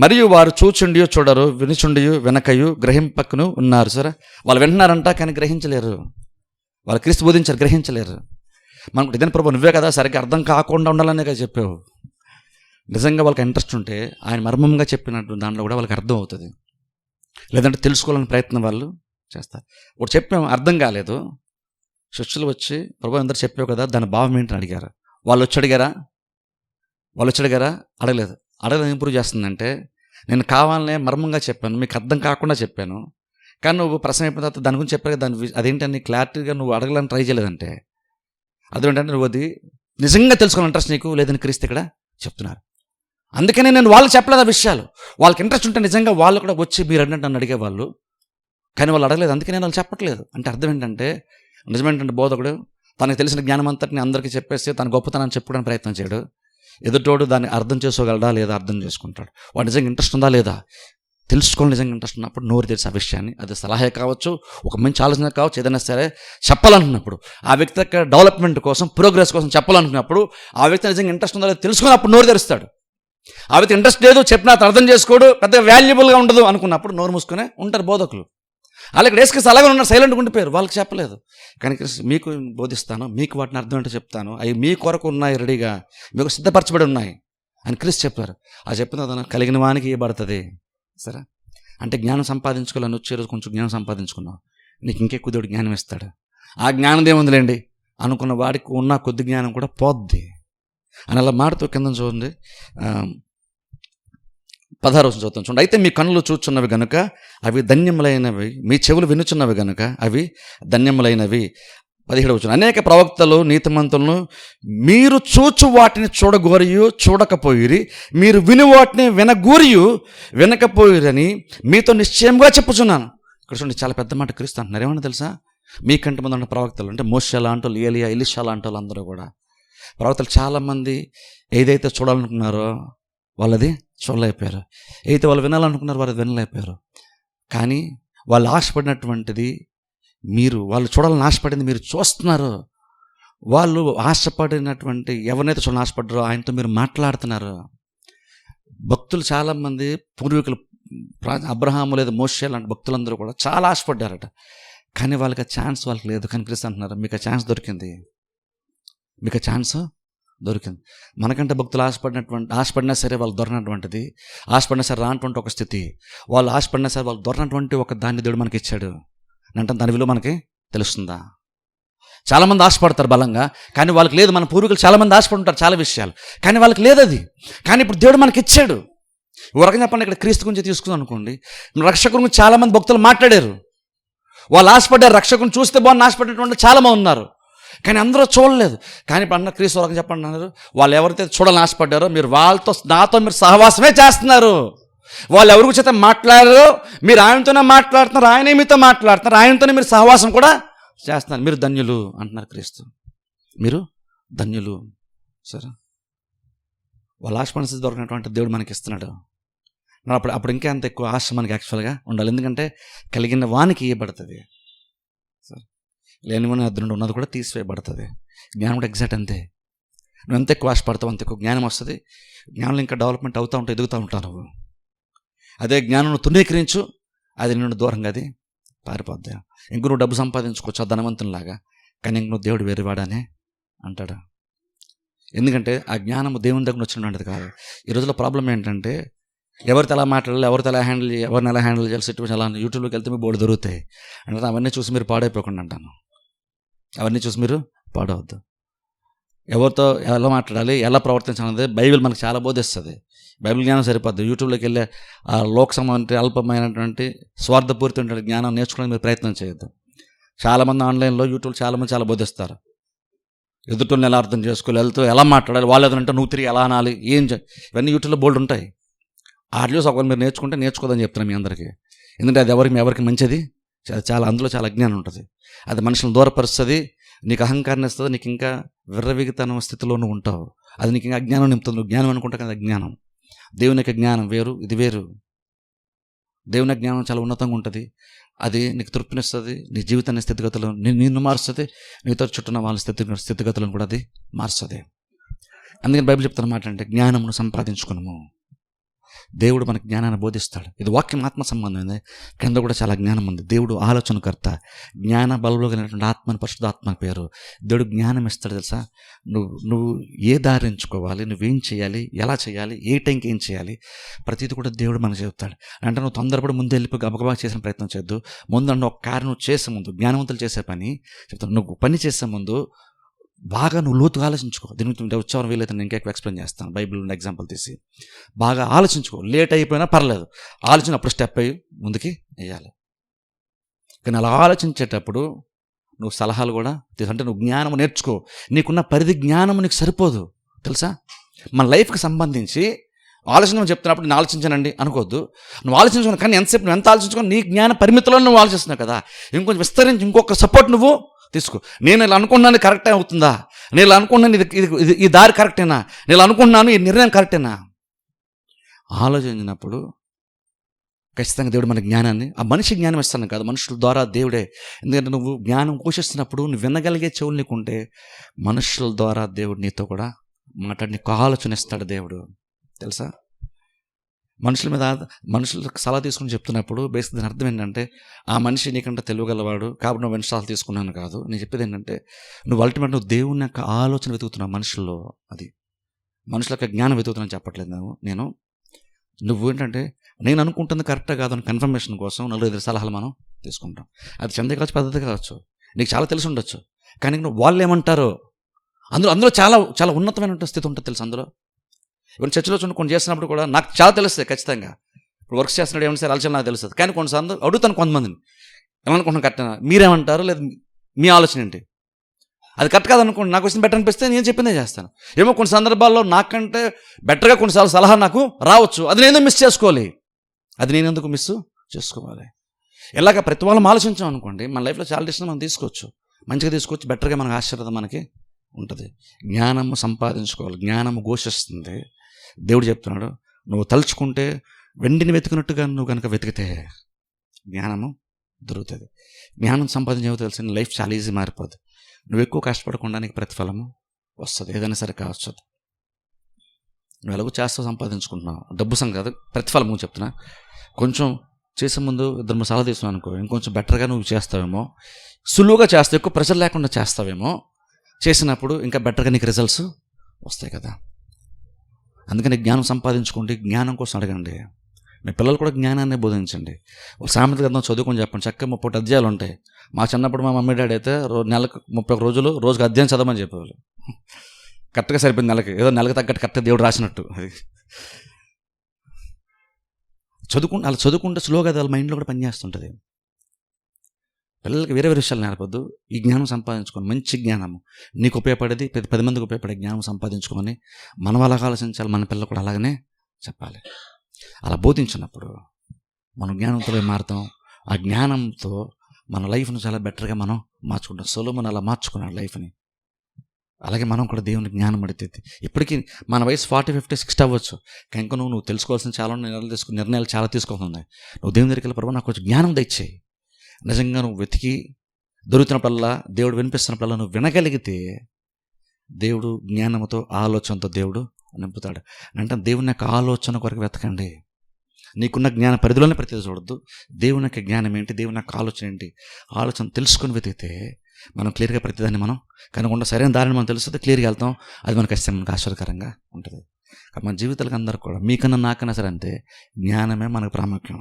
మరియు వారు చూచుండియో చూడరు, వినుచుండియో వినకయు గ్రహింపకను ఉన్నారు. సరే, వాళ్ళు వింటున్నారంట కానీ గ్రహించలేరు. వాళ్ళు క్రీస్తు బోధించారు, గ్రహించలేరు. మనకు ఇదే ప్రభు నువ్వే కదా సరిగ్గా అర్థం కాకుండా ఉండాలనే కదా చెప్పావు. నిజంగా వాళ్ళకి ఇంట్రెస్ట్ ఉంటే ఆయన మర్మంగా చెప్పినట్టు దాంట్లో కూడా వాళ్ళకి అర్థం అవుతుంది. లేదంటే తెలుసుకోవాలని ప్రయత్నం వాళ్ళు చేస్తారు. ఒకటి చెప్పాము, అర్థం కాలేదు, శిష్యులు వచ్చి ప్రభు అందరూ చెప్పావు కదా దాని భావం ఏంటని అడిగారు. వాళ్ళు వచ్చి అడిగారా? అడగలేదు. ఇంప్రూవ్ చేస్తుందంటే, నేను కావాలనే మర్మంగా చెప్పాను, మీకు అర్థం కాకుండా చెప్పాను, కానీ నువ్వు ప్రశ్న అయిపోయిన తర్వాత దాని గురించి చెప్పారు, దాని అదేంటని క్లారిటీగా నువ్వు అడగాలని ట్రై చేయలేదంటే అదేంటంటే నువ్వు అది నిజంగా తెలుసుకోవాలి ఇంట్రెస్ట్ నీకు లేదని క్రీస్తు ఇక్కడ చెప్తున్నారు. అందుకనే నేను వాళ్ళు చెప్పలేదు ఆ విషయాలు. వాళ్ళకి ఇంట్రెస్ట్ ఉంటే నిజంగా వాళ్ళు కూడా వచ్చి మీరు అన్నట్టు నన్ను అడిగేవాళ్ళు, కానీ వాళ్ళు అడగలేదు. అందుకే నేను వాళ్ళు చెప్పట్లేదు. అంటే అర్థం ఏంటంటే, నిజమేంటంటే బోధకుడు తనకు తెలిసిన జ్ఞానం అంతటిని అందరికీ చెప్పేసి తన గొప్పతనాన్ని చెప్పుకోవడానికి ప్రయత్నం చేయడు. ఎదుటోడు దాన్ని అర్థం చేసుకోగలడా లేదా అర్థం చేసుకుంటాడు. వాడు నిజంగా ఇంట్రెస్ట్ ఉందా లేదా తెలుసుకోవాలి. నిజంగా ఇంట్రెస్ట్ ఉన్నప్పుడు నోరు తెలిసి ఆ విషయాన్ని, అది సలహా కావచ్చు, ఒక మంచి ఆలోచన కావచ్చు, ఏదైనా సరే చెప్పాలనుకున్నప్పుడు, ఆ వ్యక్తి యొక్క డెవలప్మెంట్ కోసం, ప్రోగ్రెస్ కోసం చెప్పాలనుకున్నప్పుడు ఆ వ్యక్తి నిజంగా ఇంట్రెస్ట్ ఉందా లేదా తెలుసుకుని అప్పుడు నోరు తెరుస్తాడు. ఆ వ్యక్తి ఇంట్రెస్ట్ లేదు, చెప్పినా అర్థం చేసుకోడు, పెద్దగా వాల్యుబుల్గా ఉండదు అనుకున్నప్పుడు నోరు మూసుకునే ఉంటారు బోధకులు. వాళ్ళు ఇక్కడ వేసుకేసి అలాగే ఉన్నారు, సైలెంట్గా ఉండిపోయారు, వాళ్ళకి చెప్పలేదు. కానీ మీకు బోధిస్తాను, మీకు వాటిని అర్థం అంటే చెప్తాను, అవి మీ కొరకు ఉన్నాయి, రెడీగా మీకు సిద్ధపరచబడి ఉన్నాయి అని క్రీస్తు చెప్పారు. ఆ చెప్పిన కలిగిన వానికి ఇవ్వబడుతుంది. సరే, అంటే జ్ఞానం సంపాదించుకోవాలని వచ్చే రోజు కొంచెం జ్ఞానం సంపాదించుకున్నావు, నీకు ఇంకెక్కువ దేవుడు జ్ఞానం ఇస్తాడు. ఆ జ్ఞానం ఏముందిలేండి అనుకున్న వాడికి ఉన్న కొద్ది జ్ఞానం కూడా పోద్ది అని అలా మాడుతూ కింద చూడండి. 16 చదువుతాం చూడండి. అయితే మీ కన్నులు చూచున్నవి గనుక అవి ధన్యములైనవి, మీ చెవులు వినుచున్నవి గనుక అవి ధన్యములైనవి. 17 అనేక ప్రవక్తలు నీతిమంతులను మీరు చూచు వాటిని చూడగోరియు చూడకపోయిరి, మీరు విని వాటిని వినగోరియు వినకపోయిరని మీతో నిశ్చయంగా చెప్పుచున్నాను. ఇక్కడ చూడండి, చాలా పెద్ద మాట క్రీస్తు అంటున్నారు. ఏమన్నా తెలుసా? మీకంటే ముందు ఉన్న ప్రవక్తలు అంటే మోషే లాంటి వాళ్ళు, ఏలియా, ఎలీషా లాంటి వాళ్ళు అందరూ కూడా ప్రవక్తలు చాలామంది ఏదైతే చూడాలనుకున్నారో వాళ్ళది చూడలేకపోయారు, ఏదైతే వాళ్ళు వినాలనుకున్నారో వాళ్ళు వినలేకపోయారు. కానీ వాళ్ళు ఆశపడినటువంటిది వాళ్ళు చూడాలని ఆశపడింది మీరు చూస్తున్నారు. వాళ్ళు ఆశపడినటువంటి ఎవరినైతే చూడాలని ఆశపడ్డారో ఆయనతో మీరు మాట్లాడుతున్నారు. భక్తులు చాలామంది పూర్వీకులు అబ్రహాము లేదా మోషే లాంటి భక్తులందరూ కూడా చాలా ఆశపడ్డారట. కానీ వాళ్ళకి ఆ ఛాన్స్ వాళ్ళకి లేదు. కానీ క్రీస్తు అంటున్నారు, మీకు ఆ ఛాన్స్ దొరికింది, మీకు ఆ ఛాన్స్ దొరికింది. మనకంటే భక్తులు ఆశపడినా సరే వాళ్ళు దొరకనటువంటిది, ఆశపడినా సరే రానటువంటి ఒక స్థితి, వాళ్ళు ఆశపడినా సరే వాళ్ళు దొరకనటువంటి ఒక దాన్ని దేవుడు మనకి ఇచ్చాడు అంటే దాని విలువ మనకి తెలుస్తుందా? చాలామంది ఆశపడతారు బలంగా, కానీ వాళ్ళకి లేదు. మన పూర్వీకులు చాలామంది ఆశపడుతుంటారు చాలా విషయాలు, కానీ వాళ్ళకి లేదు అది. కానీ ఇప్పుడు దేవుడు మనకి ఇచ్చాడు. ఒక రకంగా చెప్పండి, ఇక్కడ క్రీస్తు గురించి తీసుకుందాం అనుకోండి, రక్షకుని గురించి చాలామంది భక్తులు మాట్లాడారు. వాళ్ళు ఆశపడ్డారు, రక్షకుని చూస్తే బాగుంది ఆశపడేటువంటి చాలామంది ఉన్నారు, కానీ అందరూ చూడలేదు. కానీ ఇప్పుడు అన్న క్రీస్తు వరకు చెప్పండి అన్నారు, వాళ్ళు ఎవరైతే చూడాలని ఆశపడ్డారో మీరు నాతో మీరు సహవాసమే చేస్తున్నారు. వాళ్ళు ఎవరి చేత మాట్లాడారో మీరు ఆయనతోనే మాట్లాడుతున్నారు, ఆయనే మీతో మాట్లాడుతున్నారు, ఆయనతోనే మీరు సహవాసం కూడా చేస్తున్నారు. మీరు ధన్యులు అంటున్నారు క్రీస్తు, మీరు ధన్యులు. సరే, వాళ్ళ ఆశపడిన దొరికినటువంటి దేవుడు మనకి ఇస్తున్నాడు. అప్పుడు ఇంకా అంత ఎక్కువ ఆశ మనకి యాక్చువల్గా ఉండాలి. ఎందుకంటే కలిగిన వానికి ఇవ్వబడుతుంది, సరే, లేనివని అద్దరు నుండి ఉన్నది కూడా తీసివేయబడుతుంది. జ్ఞానం కూడా ఎగ్జాక్ట్ అంతే. నువ్వు ఎంత ఎక్కువ ఆశపడతావు అంత ఎక్కువ జ్ఞానం వస్తుంది. జ్ఞానంలో ఇంకా డెవలప్మెంట్ అవుతూ ఉంటావు, ఎదుగుతూ ఉంటావు నువ్వు. అదే జ్ఞానం తృణీకరించు, అది నిన్ను దూరంగా అది పారిపోద్ది. ఇంక నువ్వు డబ్బు సంపాదించుకోవచ్చు ధనవంతునిలాగా, కానీ ఇంక నువ్వు దేవుడు వేరేవాడనే అంటాడు. ఎందుకంటే ఆ జ్ఞానము దేవుని దగ్గర వచ్చినటువంటిది కాదు. ఈ రోజులో ప్రాబ్లం ఏంటంటే ఎవరితో ఎలా మాట్లాడాలి, ఎవరిని ఎలా హ్యాండిల్ చేయాలి, సిట్యువేషన్ ఎలా, యూట్యూబ్లోకి వెళ్తే మీ బోర్డు దొరుకుతాయి అంటే అవన్నీ చూసి మీరు పాడైపోకుండా అంటాను. అవన్నీ చూసి మీరు పాడవద్దు. ఎవరితో ఎలా మాట్లాడాలి, ఎలా ప్రవర్తించాలనేది బైబిల్ మనకు చాలా బోధిస్తుంది. బైబిల్ జ్ఞానం సరిపోద్ది. యూట్యూబ్లోకి వెళ్ళే ఆ లోక సంబంధించి అల్పమైనటువంటి స్వార్థపూరితమైన జ్ఞానం నేర్చుకోవడానికి మీరు ప్రయత్నం చేయొద్దు. చాలామంది ఆన్లైన్లో యూట్యూబ్ చాలామంది చాలా బోధిస్తారు. ఎదుటిని ఎలా అర్థం చేసుకోవాలి, వెళ్తూ ఎలా మాట్లాడాలి, వాళ్ళు ఏదంటే నువ్వు తిరిగి ఎలా అనాలి, ఇవన్నీ యూట్యూబ్లో బోల్డ్ ఉంటాయి. ఆడియోస్ ఒకవేళ మీరు నేర్చుకోదని చెప్తున్నాను మీ అందరికీ. ఎందుకంటే అది ఎవరికి మంచిది, చాలా అందులో చాలా అజ్ఞానం ఉంటుంది. అది మనుషులను దూరపరుస్తుంది, నీకు అహంకారం ఇస్తుంది, నీకు ఇంకా విర్రవీగితనం స్థితిలో నువ్వు ఉంటావు. అది నీకు ఇంకా అజ్ఞానం నింపుతుంది. నువ్వు జ్ఞానం అనుకుంటా కదా, అజ్ఞానం. దేవుని యొక్క జ్ఞానం వేరు, ఇది వేరు. దేవుని జ్ఞానం చాలా ఉన్నతంగా ఉంటుంది. అది నీకు తృప్తినిస్తుంది, నీ జీవితాన్ని స్థితిగతులను నిన్ను మారుస్తుంది, నీతో చుట్టూన్న వాళ్ళ స్థితిగతులను కూడా అది మారుస్తుంది. అందుకని బైబిల్ చెప్తున్న మాట అంటే జ్ఞానమును సంపాదించుకున్నాము. దేవుడు మనకు జ్ఞానాన్ని బోధిస్తాడు. ఇది వాక్యం ఆత్మ సంబంధమైంది, కింద కూడా చాలా జ్ఞానం ఉంది. దేవుడు ఆలోచనకర్త, జ్ఞాన బలంలో కలిగినటువంటి ఆత్మని పరిశుద్ధాత్మ పేరు. దేవుడు జ్ఞానం ఇస్తాడు తెలుసా. నువ్వు ఏ దారి ఎంచుకోవాలి, నువ్వేం చేయాలి, ఎలా చేయాలి, ఏ టైంకి ఏం చేయాలి, ప్రతిదీ కూడా దేవుడు మనకు చెప్తాడు. అంటే నువ్వు తొందరపడి ముందు వెళ్ళిపోయి గబగబా చేసిన ప్రయత్నం చేయొద్దు. ముందు ఒక కార్యం నువ్వు చేసే ముందు, జ్ఞానవంతులు చేసే పని చెప్తాను, నువ్వు పని చేసే ముందు బాగా నువ్వు లోతుగా ఆలోచించుకో. దీనికి ఉత్సవం వీలైతే నేను ఇంకా ఎక్కువ ఎక్స్ప్లెయిన్ చేస్తాను, బైబిల్ నుండి ఎగ్జాంపుల్ తీసి. బాగా ఆలోచించుకో, లేట్ అయిపోయినా పర్లేదు, ఆలోచన అప్పుడు స్టెప్ అయ్యి ముందుకి వేయాలి. కానీ అలా ఆలోచించేటప్పుడు నువ్వు సలహాలు కూడా అంటే నువ్వు జ్ఞానం నేర్చుకో. నీకున్న పరిధి జ్ఞానం నీకు సరిపోదు తెలుసా. మన లైఫ్కి సంబంధించి ఆలోచన చెప్తున్నప్పుడు నేను ఆలోచించానండి అనుకోవద్దు. నువ్వు ఆలోచించుకున్నావు, కానీ ఎంతసేపు నువ్వు ఎంత ఆలోచించుకొని నీ జ్ఞాన పరిమితిలో నువ్వు ఆలోచిస్తున్నావు కదా, ఇంకొంచెం విస్తరించి ఇంకొక సపోర్ట్ నువ్వు తీసుకో. నేను ఇలా అనుకున్నాను కరెక్టే అవుతుందా, నేను ఇలా అనుకున్నాను ఈ దారి కరెక్టేనా, నేను అనుకున్నాను ఈ నిర్ణయం కరెక్టేనా, ఆలోచించినప్పుడు ఖచ్చితంగా దేవుడు మన జ్ఞానాన్ని, ఆ మనిషి జ్ఞానం ఇస్తాను కాదు, మనుషుల ద్వారా దేవుడే. ఎందుకంటే నువ్వు జ్ఞానం పోషిస్తున్నప్పుడు నువ్వు వినగలిగే చెవులు నీకుంటే మనుషుల ద్వారా దేవుడు నీతో కూడా మాట్లాడి నీకు ఆలోచన ఇస్తాడు దేవుడు తెలుసా. మనుషులకు సలహా తీసుకుని చెప్తున్నప్పుడు బేసిక్ దాని అర్థం ఏంటంటే ఆ మనిషి నీకంటే తెలియగలవాడు కాబట్టి నువ్వు సలహా తీసుకున్నాను కాదు. నేను చెప్పేది ఏంటంటే నువ్వు అల్టిమేట్ నువ్వు దేవుని యొక్క ఆలోచన వెతుకుతున్నావు మనుషుల్లో. అది మనుషుల యొక్క జ్ఞానం వెతుకుతున్నాను చెప్పట్లేదు నేను. నువ్వు ఏంటంటే నేను అనుకుంటుంది కరెక్టే కాదు అని కన్ఫర్మేషన్ కోసం 4-5 సలహాలు మనం తీసుకుంటాం. అది చందే కావచ్చు, పద్ధతి కావచ్చు, నీకు చాలా తెలిసి ఉండొచ్చు, కానీ నువ్వు వాళ్ళు ఏమంటారో అందులో చాలా చాలా ఉన్నతమైన స్థితి ఉంటుంది తెలుసు. అందులో ఇవన్నీ చర్చలో చూడండి, కొన్ని చేస్తున్నప్పుడు కూడా నాకు చాలా తెలుస్తుంది ఖచ్చితంగా. ఇప్పుడు వర్క్ చేస్తున్నాడు ఏమన్నా సరే అలచన నాకు తెలుస్తుంది, కానీ కొన్నిసార్లు అడుగుతాను కొంతమందిని ఏమనుకుంటున్నాను కరెక్టేనా, మీరేమంటారు, లేదు మీ ఆలోచన ఏంటి, అది కరెక్ట్ కాదనుకోండి, నాకు వచ్చిన బెటర్ అనిపిస్తే నేను చెప్పిందే చేస్తాను. ఏమో కొన్ని సందర్భాల్లో నాకంటే బెటర్గా కొన్నిసార్లు సలహా నాకు రావచ్చు, అది నేను మిస్ చేసుకోవాలి. అది నేను ఎందుకు మిస్ చేసుకోవాలి? ఇలాగ ప్రతి వాళ్ళం ఆలోచించాం అనుకోండి, మన లైఫ్లో చాలా డిసిషన్ మనం తీసుకోవచ్చు, మంచిగా తీసుకోవచ్చు, బెటర్గా మనకు ఆశీర్వాదం మనకి ఉంటుంది. జ్ఞానము సంపాదించుకోవాలి, జ్ఞానము ఘోషిస్తుంది. దేవుడు చెప్తున్నాడు, నువ్వు తలుచుకుంటే వెండిని వెతుకున్నట్టుగా నువ్వు కనుక వెతికితే జ్ఞానము దొరుకుతుంది. జ్ఞానం సంపాదించేవో తెలిసిన లైఫ్ చాలా ఈజీ మారిపోద్ది. నువ్వు ఎక్కువ కష్టపడకుండా నీకు ప్రతిఫలము వస్తుంది, ఏదైనా సరే కావచ్చు. నువ్వు ఎలాగో చేస్తావు, సంపాదించుకుంటున్నావు, డబ్బు సంగతి ప్రతిఫలము చెప్తున్నా. కొంచెం చేసే ముందు 2-3 సలహా తీసుకున్నావు అనుకో, ఇంకొంచెం బెటర్గా నువ్వు చేస్తావేమో, సులువుగా చేస్తావు, ఎక్కువ ప్రెషర్ లేకుండా చేస్తావేమో, చేసినప్పుడు ఇంకా బెటర్గా నీకు రిజల్ట్స్ వస్తాయి కదా. అందుకని జ్ఞానం సంపాదించుకోండి, జ్ఞానం కోసం అడగండి. మీ పిల్లలు కూడా జ్ఞానాన్ని బోధించండి. ఒక సామెత గ్రంథం చదువుకొని చెప్పండి, చక్కగా 30 అధ్యాయాలు ఉంటాయి. మా చిన్నప్పుడు మా మమ్మీ డాడీ అయితే నెలకు 31 రోజులు రోజుకి అధ్యాయం చదవమని చెప్పేవాళ్ళు. కరెక్ట్గా సరిపోయింది నెలకి, ఏదో నెలకు తగ్గట్టు కరెక్ట్గా దేవుడు రాసినట్టు. అది అలా చదువుకుంటే స్లోగా అది వాళ్ళ మైండ్లో కూడా పనిచేస్తుంటుంది. పిల్లలకి వేరే వేరే విషయాలు నేర్పొద్దు, ఈ జ్ఞానం సంపాదించుకోండి, మంచి జ్ఞానము నీకు ఉపయోగపడేది, 10 మందికి ఉపయోగపడే జ్ఞానం సంపాదించుకోమని మనం అలాగ ఆలోచించాలి. మన పిల్లలు కూడా అలాగనే చెప్పాలి. అలా బోధించినప్పుడు మనం జ్ఞానంతో మారుతాం. ఆ జ్ఞానంతో మన లైఫ్ను చాలా బెటర్గా మనం మార్చుకుంటాం. సొలొమోను అలా మార్చుకున్నాడు లైఫ్ని. అలాగే మనం కూడా దేవుని జ్ఞానం అడిగితే, ఇప్పటికీ మన వయసు 40, 50, 60 అవ్వచ్చు, ఇంకా నువ్వు తెలుసుకోవాల్సిన చాలా నిర్ణయాలు చాలా తీసుకోవాలి. నువ్వు దేవుని దగ్గరికి వెళ్ళి, ప్రభు నాకు కొంచెం జ్ఞానం దయచేయి. నిజంగా నువ్వు వెతికి దొరుకుతున్నప్పుడల్లా, దేవుడు వినిపిస్తున్నప్పుడల్లా నువ్వు వినగలిగితే, దేవుడు జ్ఞానంతో ఆలోచనతో దేవుడు నింపుతాడు. అంటే దేవుని యొక్క ఆలోచన కొరకు వెతకండి. నీకున్న జ్ఞాన పరిధిలోనే ప్రతిదీ చూడద్దు. దేవుని యొక్క జ్ఞానం ఏంటి, దేవుని యొక్క ఆలోచన ఏంటి, ఆలోచన తెలుసుకొని వెతికితే మనం క్లియర్గా ప్రతిదాన్ని మనం కనుగొండ సరైన దారిని మనం తెలుస్తుంది, క్లియర్గా వెళ్తాం. అది మనకు ఆశ్చర్యకరంగా ఉంటుంది. మన జీవితాలకు అందరూ కూడా మీకన్నా నాకన్నా సరే అంతే, జ్ఞానమే మనకు ప్రాముఖ్యం.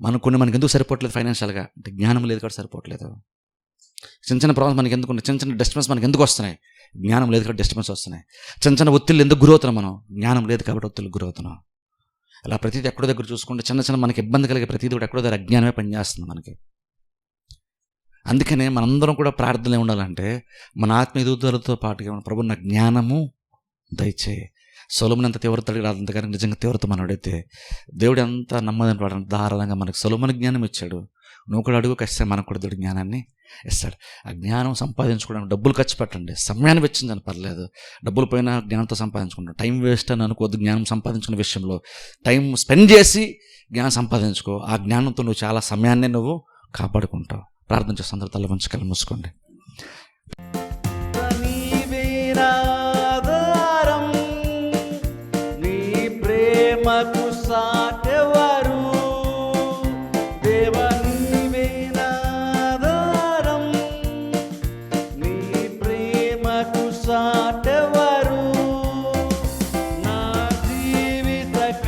మనకు ఎందుకు సరిపోవట్లేదు ఫైనాన్షియల్గా అంటే జ్ఞానం లేదు కాబట్టి సరిపోవట్లేదు. చిన్న ప్రాబ్లమ్స్ మనకి ఎందుకు, చిన్న డిస్టర్బెన్స్ మనకి ఎందుకు వస్తున్నాయి, జ్ఞానం లేదు కాబట్టి డిస్టర్బెన్స్ వస్తున్నాయి. చిన్న ఒత్తిళ్ళు ఎందుకు గురవుతున్నాం, మనం జ్ఞానం లేదు కాబట్టి ఒత్తిళ్ళు గురవుతున్నాం. ఇలా ప్రతిదీ ఎక్కడో దగ్గర చూసుకుంటే చిన్న మనకి ఇబ్బంది కలిగే ప్రతిదీ కూడా ఎక్కడో దగ్గర అజ్ఞానమే పనిచేస్తుంది మనకి. అందుకనే మనందరం కూడా ప్రార్థనలు ఉండాలంటే, మన ఆత్మ ఎదుగుదలతో పాటుగా ప్రభు నాకు జ్ఞానము దయచేయి. సొలొమోను ఎంత తీవ్రత అడిగాడు, అంతగానే నిజంగా తీవ్రత మనం అడిగితే దేవుడు ఎంత నమ్మదని వాడు ధారాళంగా మనకు సొలొమోను జ్ఞానం ఇచ్చాడు. నువ్వు కూడా అడుగు, ఖచ్చితంగా మనకు కూడా దేవుడు జ్ఞానాన్ని ఇస్తాడు. ఆ జ్ఞానం సంపాదించుకోవడానికి డబ్బులు ఖర్చు పెట్టండి, సమయాన్ని వెచ్చిందని పర్లేదు. డబ్బులు పోయినా జ్ఞానంతో సంపాదించుకుంటాం. టైం వేస్ట్ అని అనుకోవద్దు. జ్ఞానం సంపాదించుకునే విషయంలో టైం స్పెండ్ చేసి జ్ఞానం సంపాదించుకో. ఆ జ్ఞానంతో నువ్వు చాలా సమయాన్ని నువ్వు కాపాడుకుంటావు. ప్రార్థన చేస్తే అందరూ తల వంచి కళ్ళు మూసుకోండి. నా జీవిత